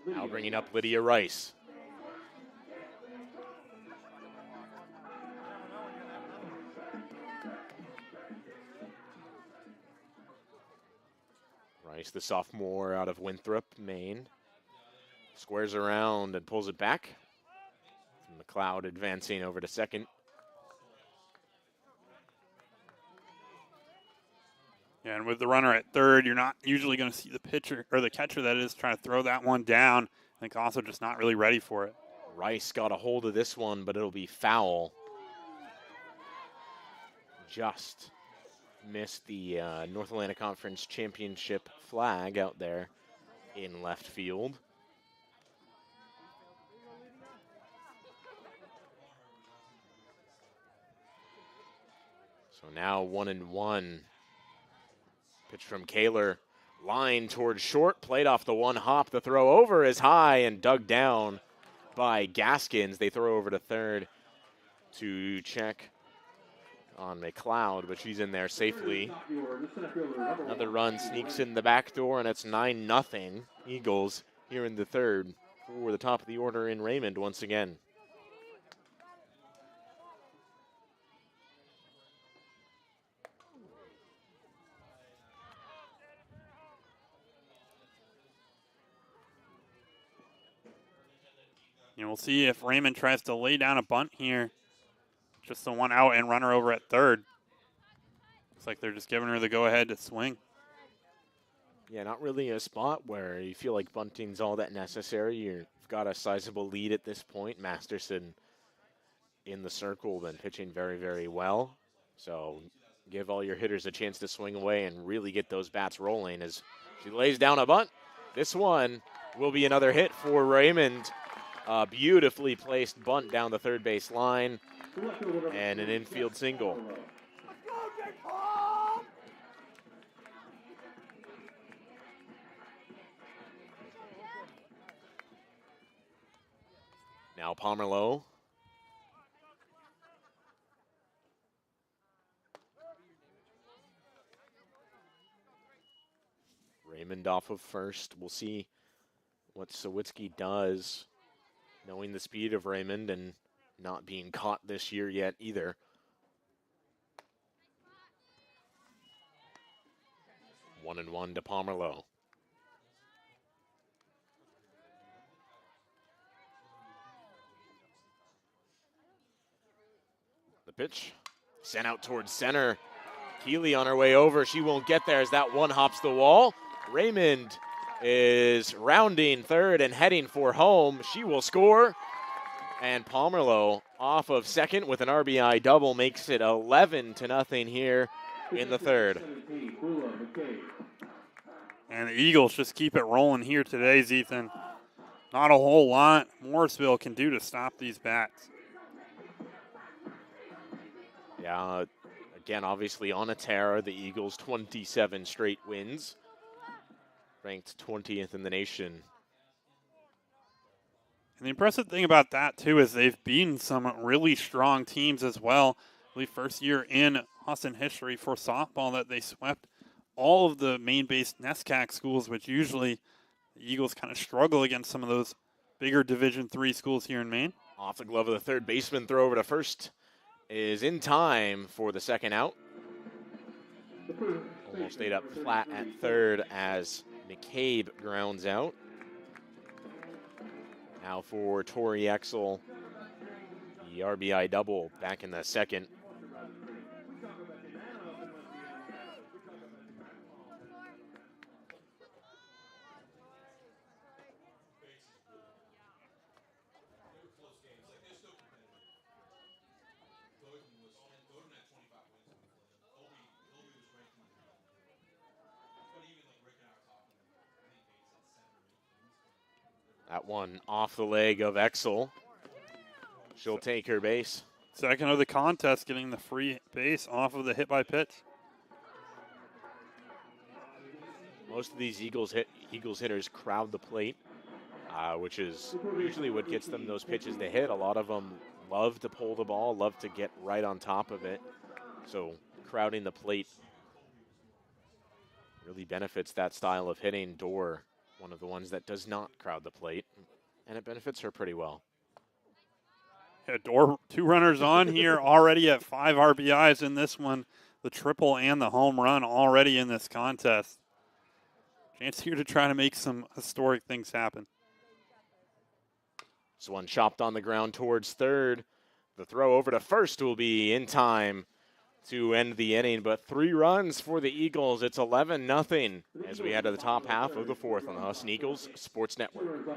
Now bringing up Lydia Rice. Rice, the sophomore out of Winthrop, Maine. Squares around and pulls it back. McLeod advancing over to second. Yeah, and with the runner at third, you're not usually going to see the pitcher, or the catcher that is, trying to throw that one down. I think also just not really ready for it. Rice got a hold of this one, but it'll be foul. Just missed the North Atlantic Conference Championship flag out there in left field. So now 1-1. Pitch from Kaler, line towards short, played off the one hop. The throw over is high and dug down by Gaskins. They throw over to third to check on McLeod, but she's in there safely. Another run sneaks in the back door, and it's 9-0 Eagles here in the third for the top of the order in Raymond once again. And we'll see if Raymond tries to lay down a bunt here. Just the one out and runner over at third. Looks like they're just giving her the go-ahead to swing. Yeah, not really a spot where you feel like bunting's all that necessary. You've got a sizable lead at this point. Masterson in the circle, been pitching very, very well. So give all your hitters a chance to swing away and really get those bats rolling as she lays down a bunt. This one will be another hit for Raymond. Beautifully placed bunt down the third base line and an infield single. Now Pomerleau. Raymond off of first. We'll see what Sawicki does, knowing the speed of Raymond and not being caught this year yet either. 1-1 to Pomerleau. The pitch sent out towards center. Keeley on her way over. She won't get there as that one hops the wall. Raymond is rounding third and heading for home. She will score. And Pomerleau off of second with an RBI double makes it 11-0 here in the third. And the Eagles just keep it rolling here today, Zethan. Not a whole lot Morrisville can do to stop these bats. Yeah, Again, obviously on a tear, the Eagles 27 straight wins, ranked 20th in the nation. And the impressive thing about that, too, is they've beaten some really strong teams as well. I believe first year in Husson history for softball that they swept all of the Maine-based NESCAC schools, which usually the Eagles kind of struggle against some of those bigger Division III schools here in Maine. Off the glove of the third baseman, throw over to first is in time for the second out. Almost stayed up flat at third as McCabe grounds out. Now for Tori Exel, the RBI double back in the second. That one off the leg of Exel. She'll take her base. Second of the contest, getting the free base off of the hit by pitch. Most of these Eagles hitters crowd the plate, which is usually what gets them those pitches to hit. A lot of them love to pull the ball, love to get right on top of it. So crowding the plate really benefits that style of hitting. Dorr, one of the ones that does not crowd the plate, and it benefits her pretty well. Yeah, Dorr, 2 runners on here, already at 5 RBIs in this one. The triple and the home run already in this contest. Chance here to try to make some historic things happen. This one chopped on the ground towards third. The throw over to first will be in time to end the inning, but 3 runs for the Eagles. It's 11-0 as we head to the top half of the fourth on the Husson Eagles Sports Network.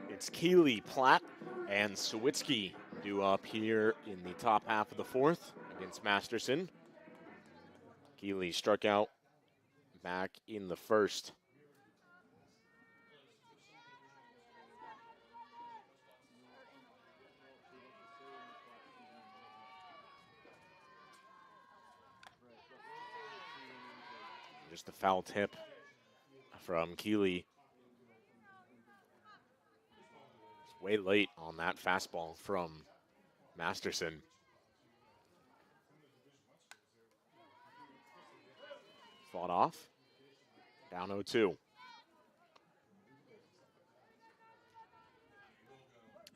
It's Keeley, Platt, and Sawitsky due up here in the top half of the fourth against Masterson. Keeley struck out back in the first. Just a foul tip from Keeley. Way late on that fastball from Masterson. Fought off. Down 0-2.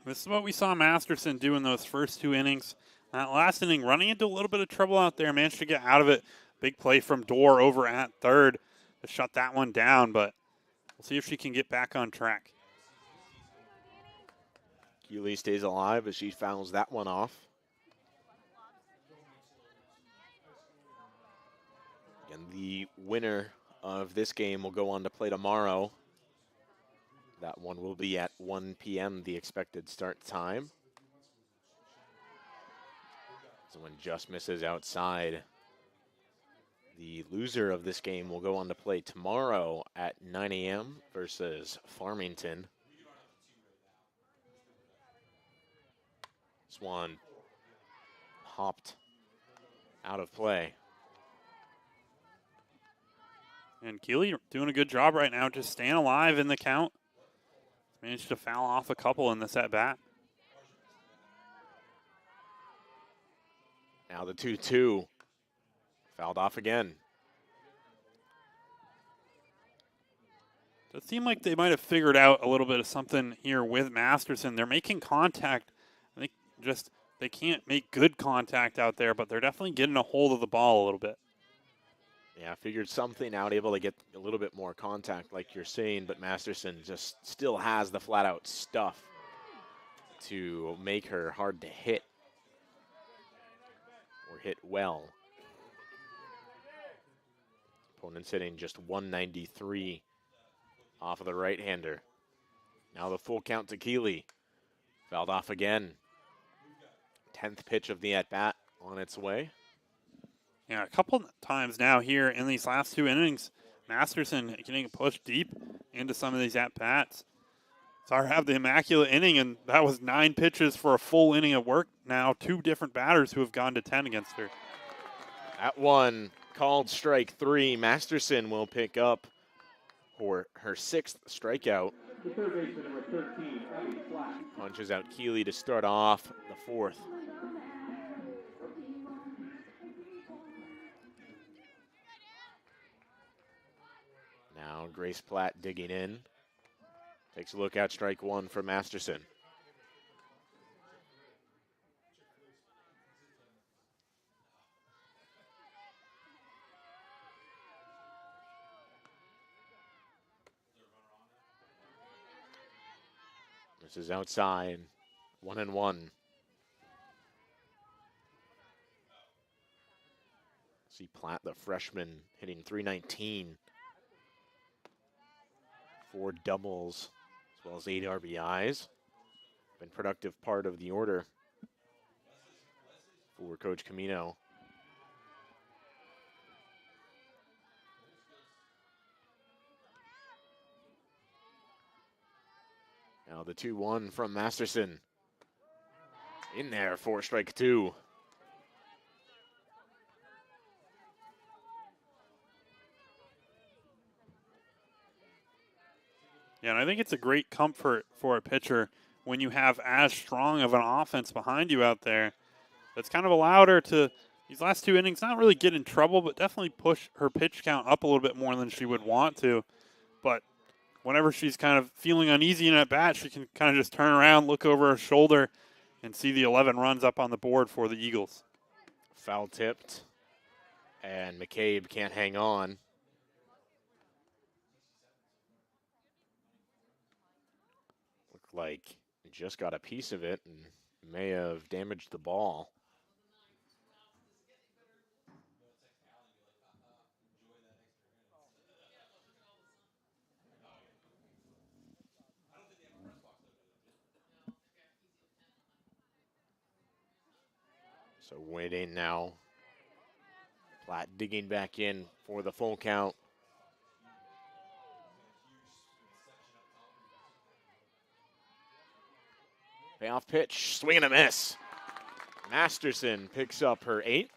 This is what we saw Masterson do in those first 2 innings. That last inning, running into a little bit of trouble out there, managed to get out of it. Big play from Dorr over at third to shut that one down, but we'll see if she can get back on track. Keeley stays alive as she fouls that one off. And the winner of this game will go on to play tomorrow. That one will be at 1 p.m., the expected start time. This one just misses outside. The loser of this game will go on to play tomorrow at 9 a.m. versus Farmington. This one popped out of play. And Keeley doing a good job right now, just staying alive in the count. Managed to foul off a couple in this at bat. Now the 2-2. Fouled off again. It seemed like they might have figured out a little bit of something here with Masterson. They're making contact. I think just they can't make good contact out there, but they're definitely getting a hold of the ball a little bit. Yeah, figured something out, able to get a little bit more contact like you're saying, but Masterson just still has the flat-out stuff to make her hard to hit or hit well. Opponent's hitting just 193 off of the right-hander. Now the full count to Keeley. Fouled off again. 10th pitch of the at-bat on its way. Yeah, a couple times now here in these last two innings, Masterson getting pushed deep into some of these at-bats. Sorry, have the immaculate inning, and that was 9 pitches for a full inning of work now. 2 different batters who have gone to 10 against her. That one called strike 3. Masterson will pick up for her 6th strikeout. The third baseman, number 13, Abby Flack. Punches out Keeley to start off the 4th. Now Grace Platt digging in. Takes a look at strike 1 for Masterson. This is outside, 1-1. See Platt, the freshman, hitting .319. 4 doubles, as well as 8 RBIs. Been productive part of the order for Coach Camino. Now the 2-1 from Masterson. In there for strike 2. Yeah, and I think it's a great comfort for a pitcher when you have as strong of an offense behind you out there. That's kind of allowed her to, these last 2 innings, not really get in trouble, but definitely push her pitch count up a little bit more than she would want to. But whenever she's kind of feeling uneasy in at bat, she can kind of just turn around, look over her shoulder, and see the 11 runs up on the board for the Eagles. Foul tipped, and McCabe can't hang on. Looked like he just got a piece of it and may have damaged the ball. So waiting now. Platt digging back in for the full count. Payoff pitch, swing and a miss. Masterson picks up her 8th.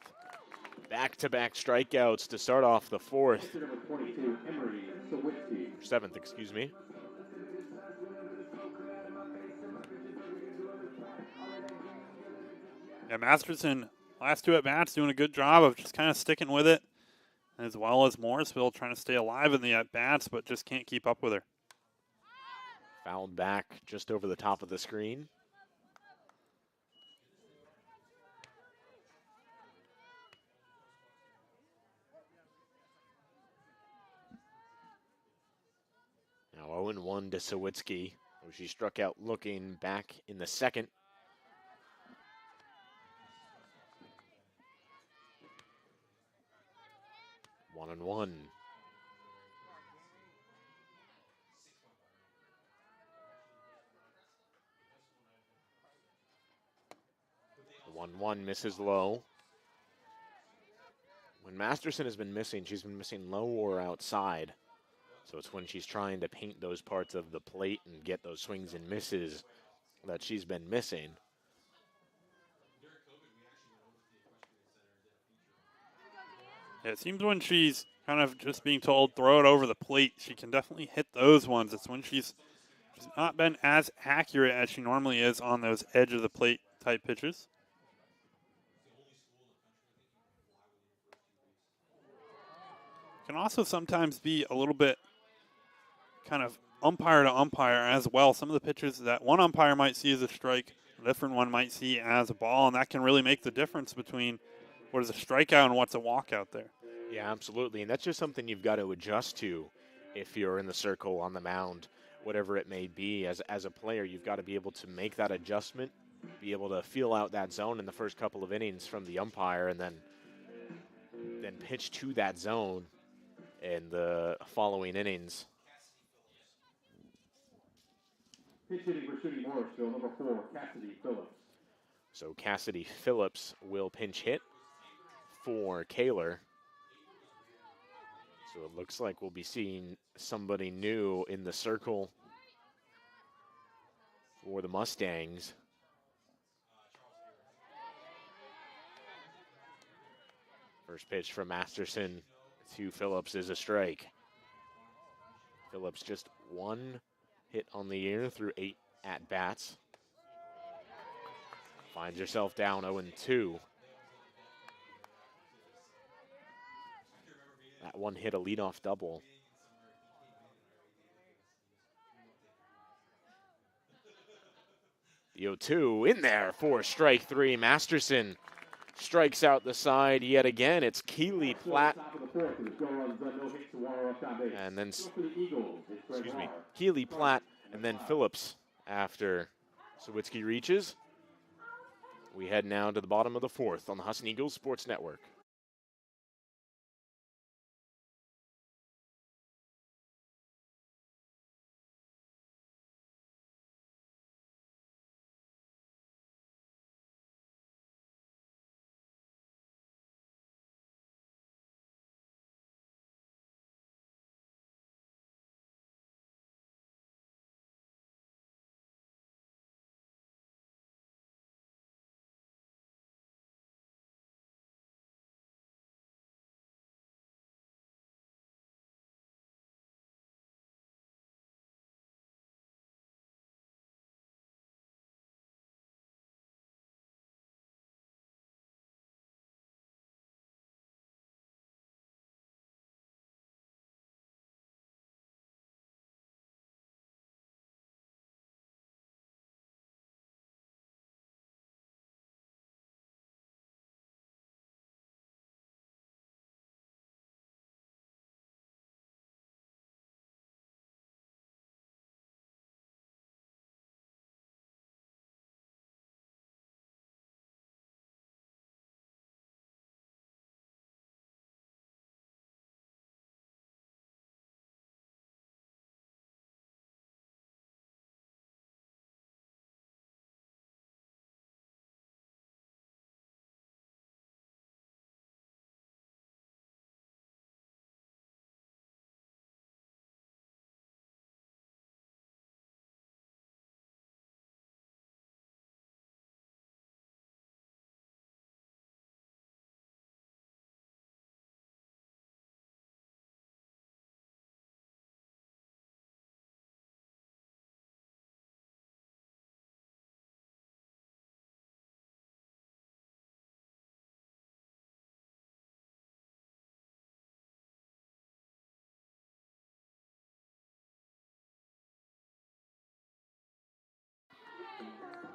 Back-to-back strikeouts to start off the 4th. Number 22, Emery Sawicki. 7th, excuse me. Yeah, Masterson, last 2 at-bats, doing a good job of just kind of sticking with it, as well as Morrisville trying to stay alive in the at-bats, but just can't keep up with her. Fouled back just over the top of the screen. Now 0-1 to Sawicki. She struck out looking back in the 2nd. One and one. The 1-1 misses low. When Masterson has been missing, she's been missing low or outside. So it's when she's trying to paint those parts of the plate and get those swings and misses that she's been missing. Yeah, it seems when she's kind of just being told throw it over the plate, she can definitely hit those ones. It's when she's not been as accurate as she normally is on those edge of the plate type pitches. Can also sometimes be a little bit kind of umpire to umpire as well. Some of the pitches that one umpire might see as a strike, a different one might see as a ball, and that can really make the difference between what is a strikeout and what's a walkout there. Yeah, absolutely. And that's just something you've got to adjust to if you're in the circle, on the mound, whatever it may be. As a player, you've got to be able to make that adjustment, be able to feel out that zone in the first couple of innings from the umpire, and then pitch to that zone in the following innings. Pitch hitting for SUNY Morrisville, number 4, Cassidy Phillips. So Cassidy Phillips will pinch hit for Kaler. So it looks like we'll be seeing somebody new in the circle for the Mustangs. First pitch from Masterson to Phillips is a strike. Phillips just 1 hit on the year through 8 at-bats. Finds herself down 0-2. That one hit a leadoff double. The 0-2 in there for strike 3. Masterson strikes out the side yet again. It's Keely Platt. And then, Keely Platt and then Phillips after Sawicki reaches. We head now to the bottom of the 4th on the Husson Eagles Sports Network.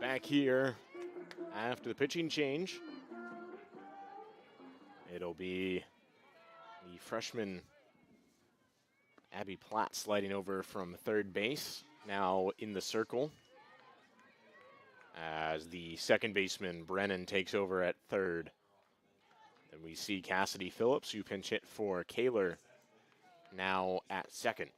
Back here after the pitching change, it'll be the freshman Abby Platt sliding over from third base, now in the circle, as the second baseman Brennan takes over at third. Then we see Cassidy Phillips, who pinch hit for Kaler, now at second.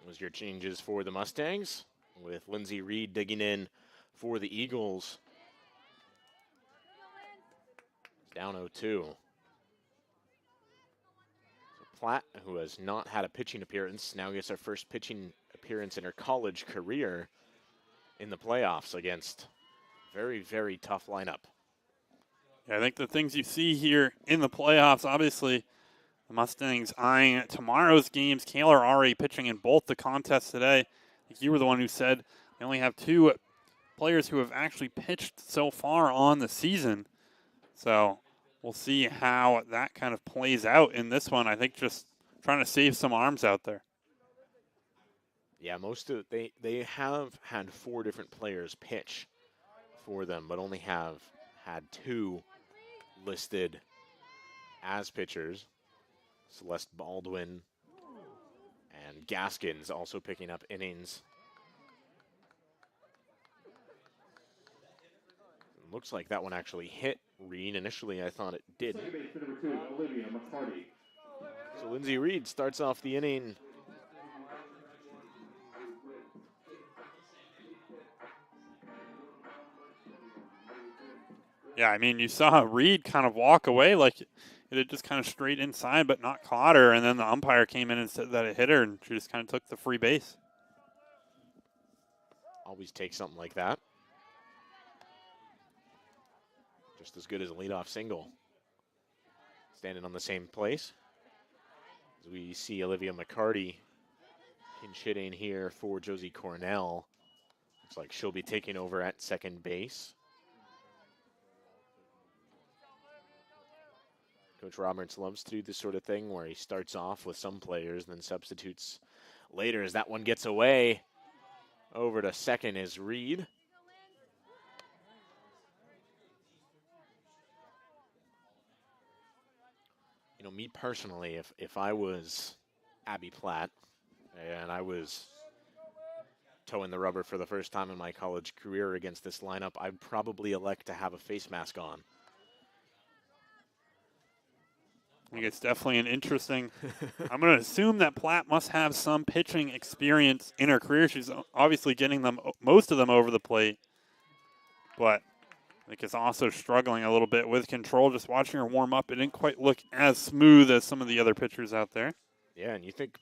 Those are your changes for the Mustangs, with Lindsey Reed digging in for the Eagles. down 0-2. So Platt, who has not had a pitching appearance, now gets her first pitching appearance in her college career in the playoffs against very, very tough lineup. Yeah, I think the things you see here in the playoffs, obviously, the Mustangs eyeing tomorrow's games. Kaler already pitching in both the contests today. I think you were the one who said they only have 2 players who have actually pitched so far on the season. So we'll see how that kind of plays out in this one. I think just trying to save some arms out there. Yeah, most of they have had 4 different players pitch for them, but only have had 2 listed as pitchers. Celeste Baldwin and Gaskins also picking up innings. Looks like that one actually hit Reed. Initially, I thought it did. So Lindsay Reed starts off the inning. Yeah, I mean, you saw Reed kind of walk away like it had just kind of straight inside, but not caught her. And then the umpire came in and said that it hit her, and she just kind of took the free base. Always take something like that. Just as good as a leadoff single. Standing on the same place. As we see Olivia McCarty pinch hitting here for Josie Cornell. Looks like she'll be taking over at second base. Coach Roberts loves to do this sort of thing where he starts off with some players and then substitutes later. As that one gets away, over to second is Reed. You know, me personally, if I was Abby Platt and I was toeing the rubber for the first time in my college career against this lineup, I'd probably elect to have a face mask on. I think it's definitely an interesting. I'm going to assume that Platt must have some pitching experience in her career. She's obviously getting them, most of them, over the plate, but I think is also struggling a little bit with control. Just watching her warm up, it didn't quite look as smooth as some of the other pitchers out there. Yeah, and you think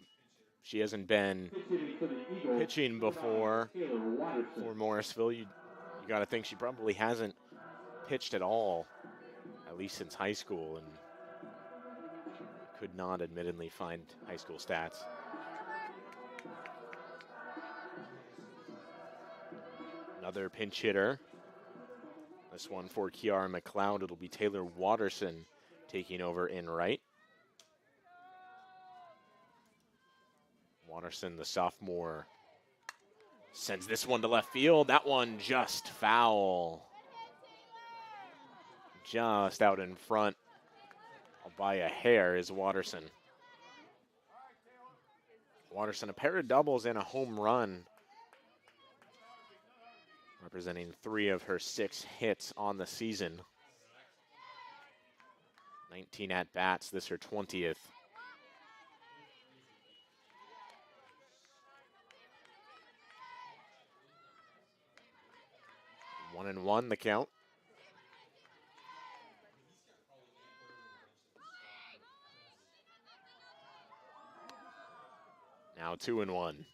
she hasn't been pitching before for Morrisville. You got to think she probably hasn't pitched at all, at least since high school, and could not admittedly find high school stats. Another pinch hitter. This one for Kiara McLeod. It'll be Taylor Watterson taking over in right. Watterson, the sophomore, sends this one to left field. That one just foul. Just out in front by a hair is Watterson. Watterson, a pair of doubles and a home run, representing 3 of her 6 hits on the season. 19 at-bats, this her 20th. One and one, the count. Now 2 and 1.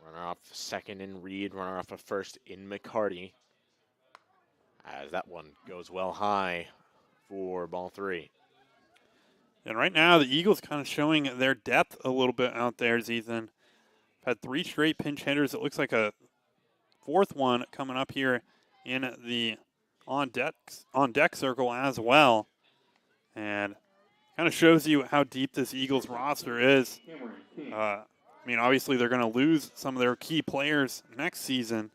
Runner off second in Reed, runner off of first in McCarty. As that one goes well high for ball 3. And right now, the Eagles kind of showing their depth a little bit out there, Ethan. Had 3 straight pinch hitters. It looks like a 4th one coming up here in the on deck circle as well. And kind of shows you how deep this Eagles roster is. I mean, obviously they're going to lose some of their key players next season.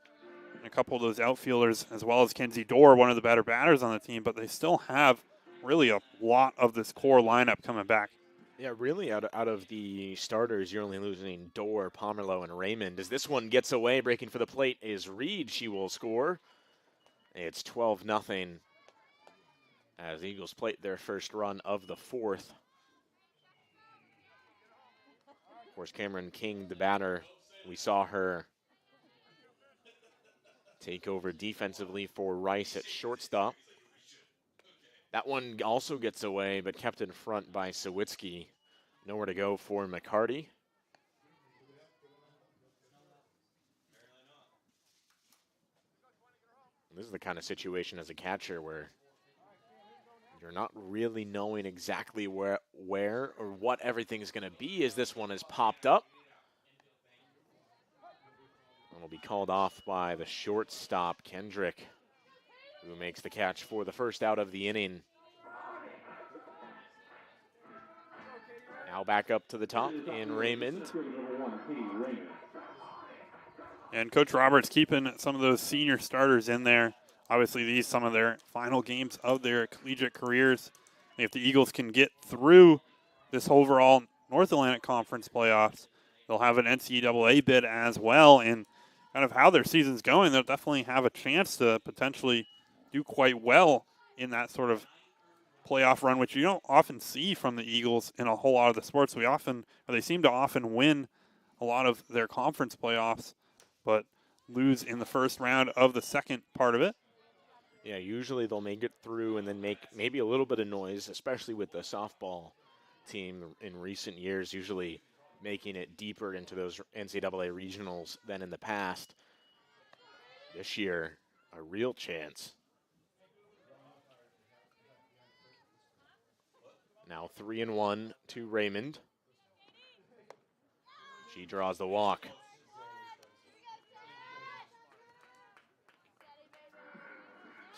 And a couple of those outfielders, as well as Kenzie Dorr, one of the better batters on the team. But they still have really a lot of this core lineup coming back. Yeah, really out of the starters, you're only losing Dorr, Pomerleau, and Raymond. As this one gets away, breaking for the plate is Reed. She will score. It's 12-0 as the Eagles plate their first run of the 4th. Of course, Cameron King, the batter, we saw her take over defensively for Rice at shortstop. That one also gets away, but kept in front by Sawicki. Nowhere to go for McCarty. This is the kind of situation as a catcher where you're not really knowing exactly where or what everything's going to be as this one has popped up. And will be called off by the shortstop, Kendrick, who makes the catch for the first out of the inning. Now back up to the top in Raymond. And Coach Roberts keeping some of those senior starters in there. Obviously, these some of their final games of their collegiate careers. If the Eagles can get through this overall North Atlantic Conference playoffs, they'll have an NCAA bid as well. And kind of how their season's going, they'll definitely have a chance to potentially do quite well in that sort of playoff run, which you don't often see from the Eagles in a whole lot of the sports. They seem to often win a lot of their conference playoffs, but lose in the first round of the second part of it. Yeah, usually they'll make it through and then make maybe a little bit of noise, especially with the softball team in recent years, usually making it deeper into those NCAA regionals than in the past. This year, a real chance. Now 3-1 to Raymond. She draws the walk.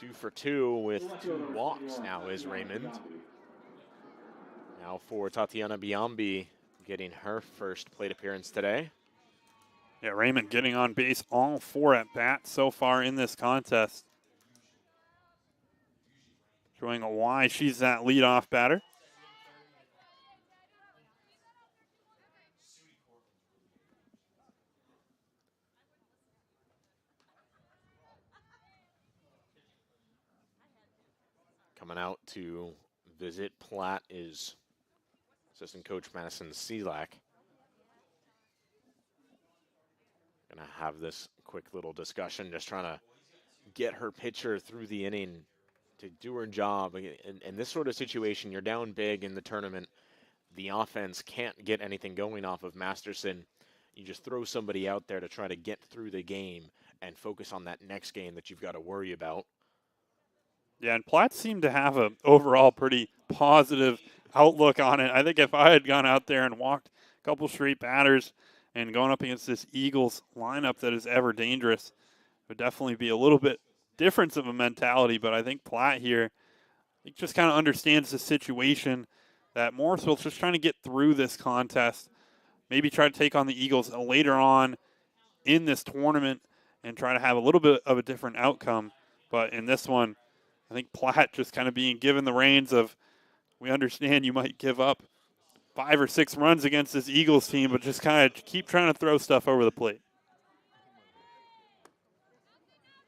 Two for two with 2 walks now is Raymond. Now for Tatiana Biambi, getting her first plate appearance today. Yeah, Raymond getting on base all 4 at bats so far in this contest. Showing why she's that leadoff batter. Coming out to visit Platt is assistant coach Madison Selak. Gonna have this quick little discussion, just trying to get her pitcher through the inning to do her job. In this sort of situation, you're down big in the tournament. The offense can't get anything going off of Masterson. You just throw somebody out there to try to get through the game and focus on that next game that you've got to worry about. Yeah, and Platt seemed to have an overall pretty positive outlook on it. I think if I had gone out there and walked a couple straight batters and going up against this Eagles lineup that is ever dangerous, it would definitely be a little bit difference of a mentality. But I think Platt here just kind of understands the situation that Morrisville's just trying to get through this contest, maybe try to take on the Eagles later on in this tournament and try to have a little bit of a different outcome. But in this one, I think Platt just kind of being given the reins of, we understand you might give up 5 or 6 runs against this Eagles team, but just kind of keep trying to throw stuff over the plate.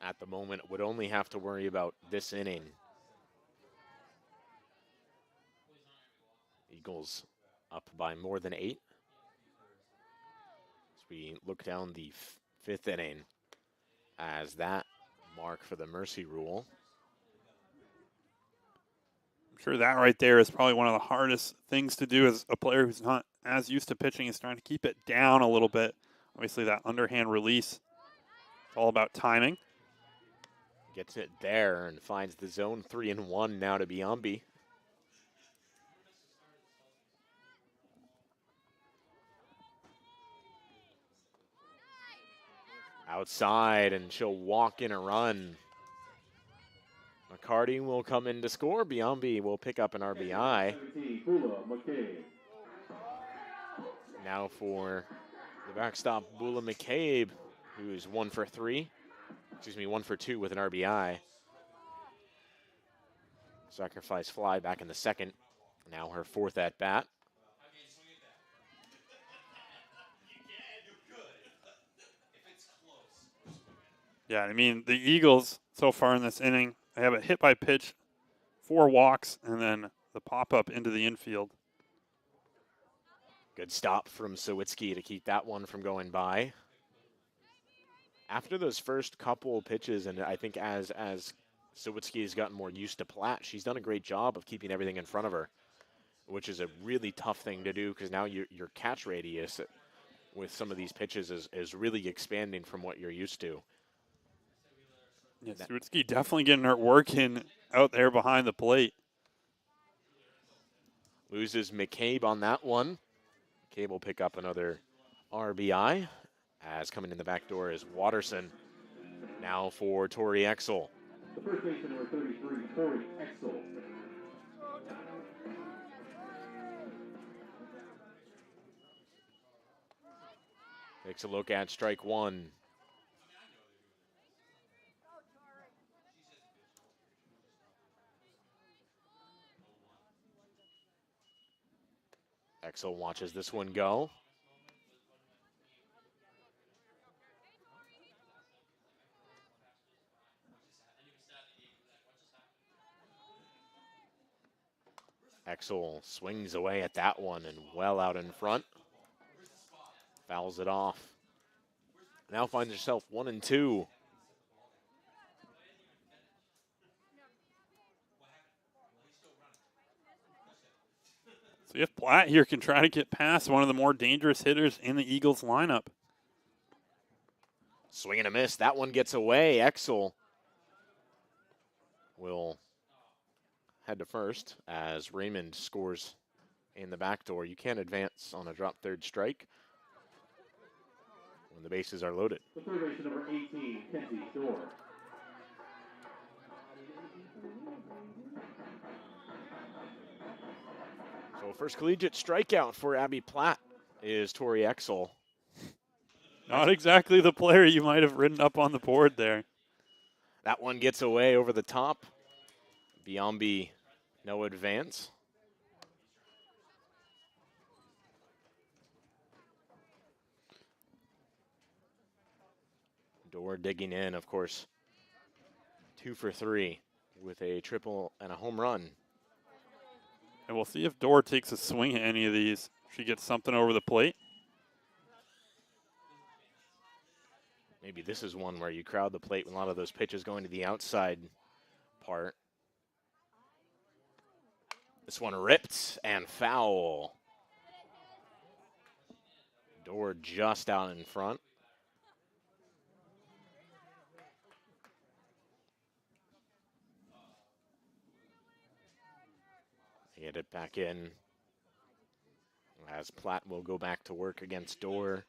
At the moment, would only have to worry about this inning. Eagles up by more than 8. As we look down the 5th inning as that mark for the mercy rule. I'm sure that right there is probably one of the hardest things to do as a player who's not as used to pitching, is trying to keep it down a little bit. Obviously that underhand release, it's all about timing. Gets it there and finds the zone. 3-1 now to Biambi. Outside, and she'll walk in a run. McCarty will come in to score. Biambi will pick up an RBI. Now for the backstop, Bula McCabe, who's 1 for 2 with an RBI. Sacrifice fly back in the second. Now her 4th at bat. Yeah, I mean, the Eagles so far in this inning, they have a hit by pitch, 4 walks, and then the pop-up into the infield. Good stop from Sawicki to keep that one from going by. After those first couple pitches, and I think as Sawicki has gotten more used to Platt, she's done a great job of keeping everything in front of her, which is a really tough thing to do because now your catch radius with some of these pitches is really expanding from what you're used to. Yeah, Sawicki definitely getting her work in out there behind the plate. Loses McCabe on that one. McCabe will pick up another RBI. As coming in the back door is Watterson. Now for Tori Exel. The first baseman, number 33, Tori Exel. Takes a look at strike one. Exel watches this one go. Exel swings away at that one and well out in front. Fouls it off. Now finds herself 1-2. So if Platt here can try to get past one of the more dangerous hitters in the Eagles lineup. Swing and a miss. That one gets away. Exel will head to first as Raymond scores in the back door. You can't advance on a drop third strike when the bases are loaded. The third baseman, number 18, Kenzie Dorr. So first collegiate strikeout for Abby Platt is Tori Exel. Not exactly the player you might have written up on the board there. That one gets away over the top. Biombi, no advance. Dorr digging in, of course. 2 for 3 with a triple and a home run. And we'll see if Dorr takes a swing at any of these. She gets something over the plate. Maybe this is one where you crowd the plate with a lot of those pitches going to the outside part. This one ripped and foul. Dorr just out in front. Get it back in as Platt will go back to work against Dorr.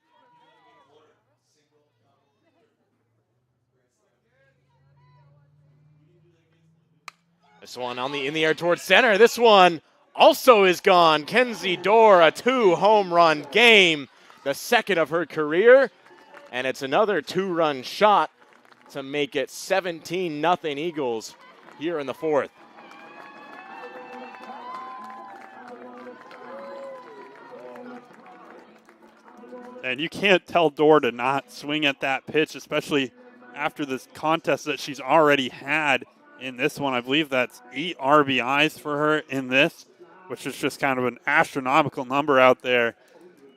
This one in the air towards center. This one also is gone. Kenzie Dorr, a 2-home run game, the second of her career, and it's another 2-run shot to make it 17-0 Eagles here in the fourth. And you can't tell Dorr to not swing at that pitch, especially after this contest that she's already had in this one. I believe that's 8 RBIs for her in this, which is just kind of an astronomical number out there.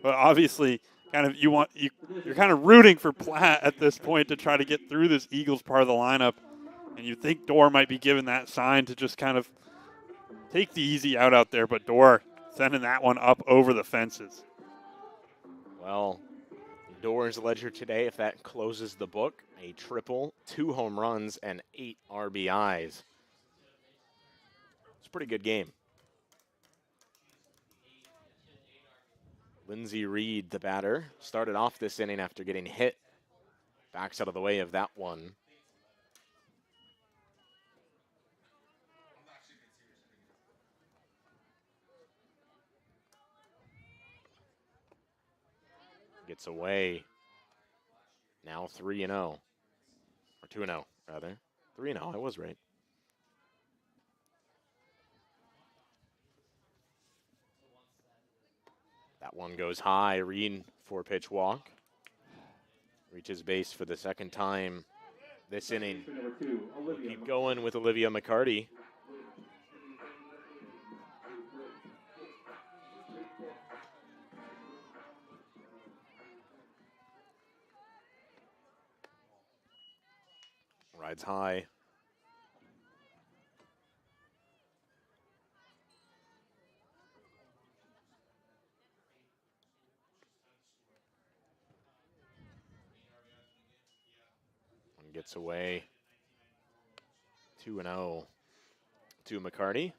But obviously, you're kind of rooting for Platt at this point to try to get through this Eagles part of the lineup. And you think Dorr might be given that sign to just kind of take the easy out there, but Dorr sending that one up over the fences. Well, Dorr's ledger today, if that closes the book, a triple, 2 home runs, and 8 RBIs. It's a pretty good game. Lindsey Reed, the batter, started off this inning after getting hit. Backs out of the way of that one. Gets away. Now 3-0. Or 2-0, rather. 3-0, I was right. That one goes high. Reed, 4-pitch walk. Reaches base for the second time this inning. We'll keep going with Olivia McCarty. Rides high. One gets away. 2-0 to McCarty.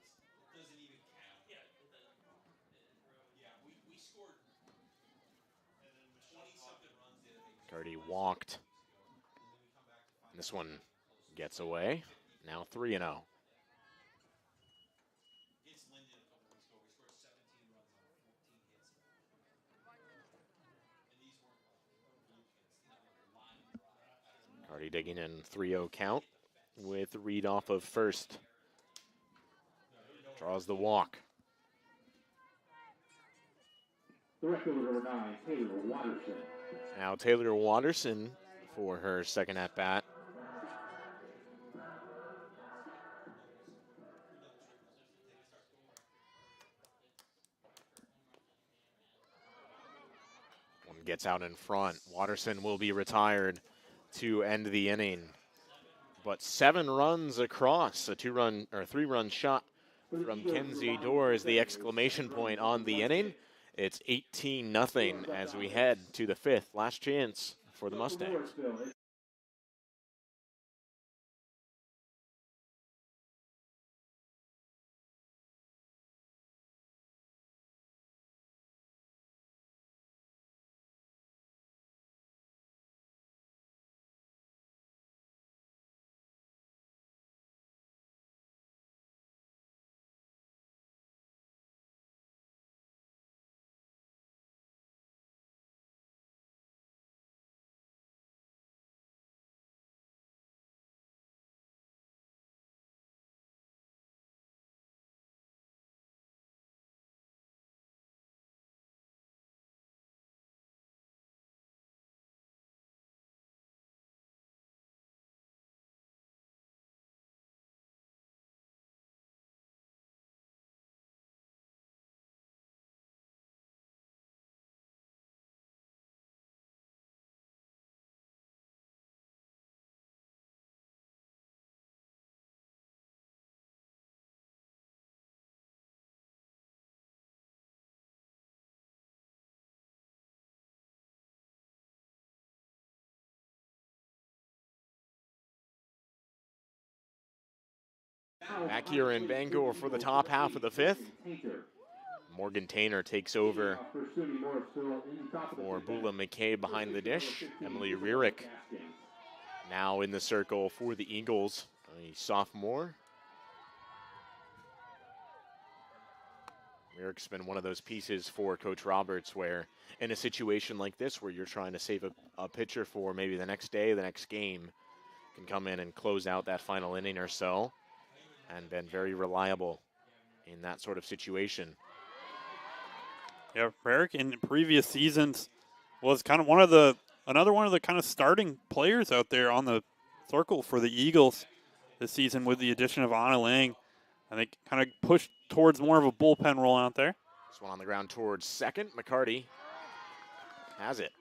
McCarty walked. And this one gets away. Now 3-0. McCarty digging in 3-0 count with Reed off of first. Draws the walk. The rest fielder number 9, Taylor Watterson. Now Taylor Watterson for her second at bat. One gets out in front. Watterson will be retired to end the inning. But 7 runs across, a 3-run shot from Kenzie Dorr is the exclamation point on the inning. It's 18-0 as we head to the 5th. Last chance for the Mustangs. Back here in Bangor for the top half of the 5th. Morgan Tainer takes over for Bula McCabe behind the dish. Emily Rierick now in the circle for the Eagles, a sophomore. Rierick's been one of those pieces for Coach Roberts where in a situation like this where you're trying to save a pitcher for maybe the next day, the next game, can come in and close out that final inning or so. And been very reliable in that sort of situation. Yeah, Rierick in previous seasons was kind of another one of the kind of starting players out there on the circle for the Eagles this season with the addition of Anna Lang. I think kind of pushed towards more of a bullpen role out there. This one on the ground towards second. McCarty has it.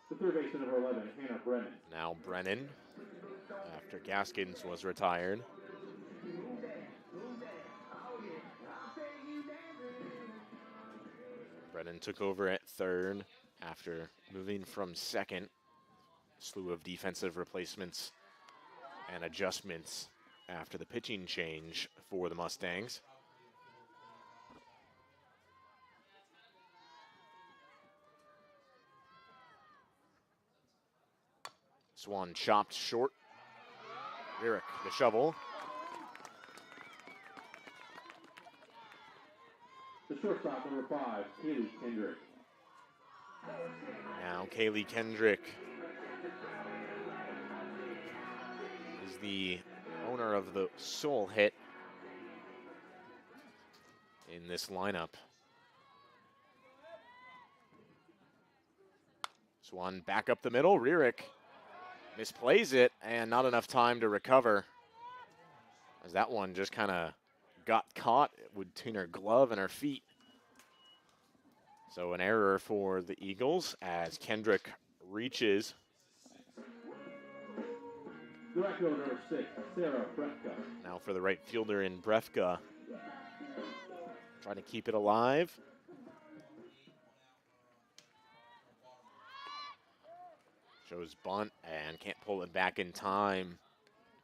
The third baseman number 11, Hannah Brennan. Now Brennan, after Gaskins was retired. Brennan took over at third after moving from second. Slew of defensive replacements and adjustments after the pitching change for the Mustangs. Swan chopped short. Rierick, the shovel. The shortstop, number 5, Kaylee Kendrick. Now Kaylee Kendrick is the owner of the sole hit in this lineup. Swan back up the middle. Rierick misplays it and not enough time to recover, as that one just kind of got caught between her glove and her feet. So an error for the Eagles as Kendrick reaches. The right fielder, number 6, Sarah Brefka. Now for the right fielder in Brefka. Trying to keep it alive. Shows bunt and can't pull it back in time.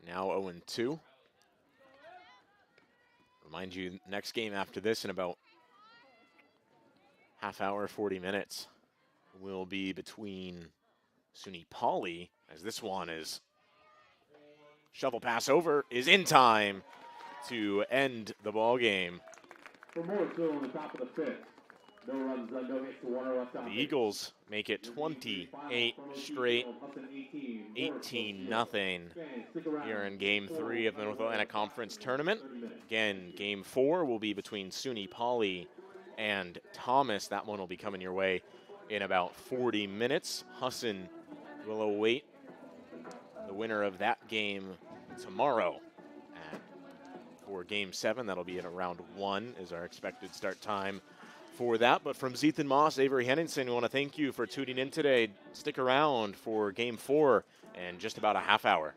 Now 0-2. Remind you, next game after this in about half hour, 40 minutes will be between SUNY Poly, as this one is shovel pass over, is in time to end the ball game. For Morrisville on the top of the 5th. No runs, no hits, 1 left on. The Eagles make it 28 straight, 18-0 here in Game 3 of the North Atlantic Conference Tournament. Again, Game 4 will be between SUNY Poly and Thomas. That one will be coming your way in about 40 minutes. Husson will await the winner of that game tomorrow. For Game 7, that'll be at around 1 is our expected start time for that. But from Zethan Moss, Avery Henningsen, we want to thank you for tuning in today. Stick around for Game 4 in just about a half hour.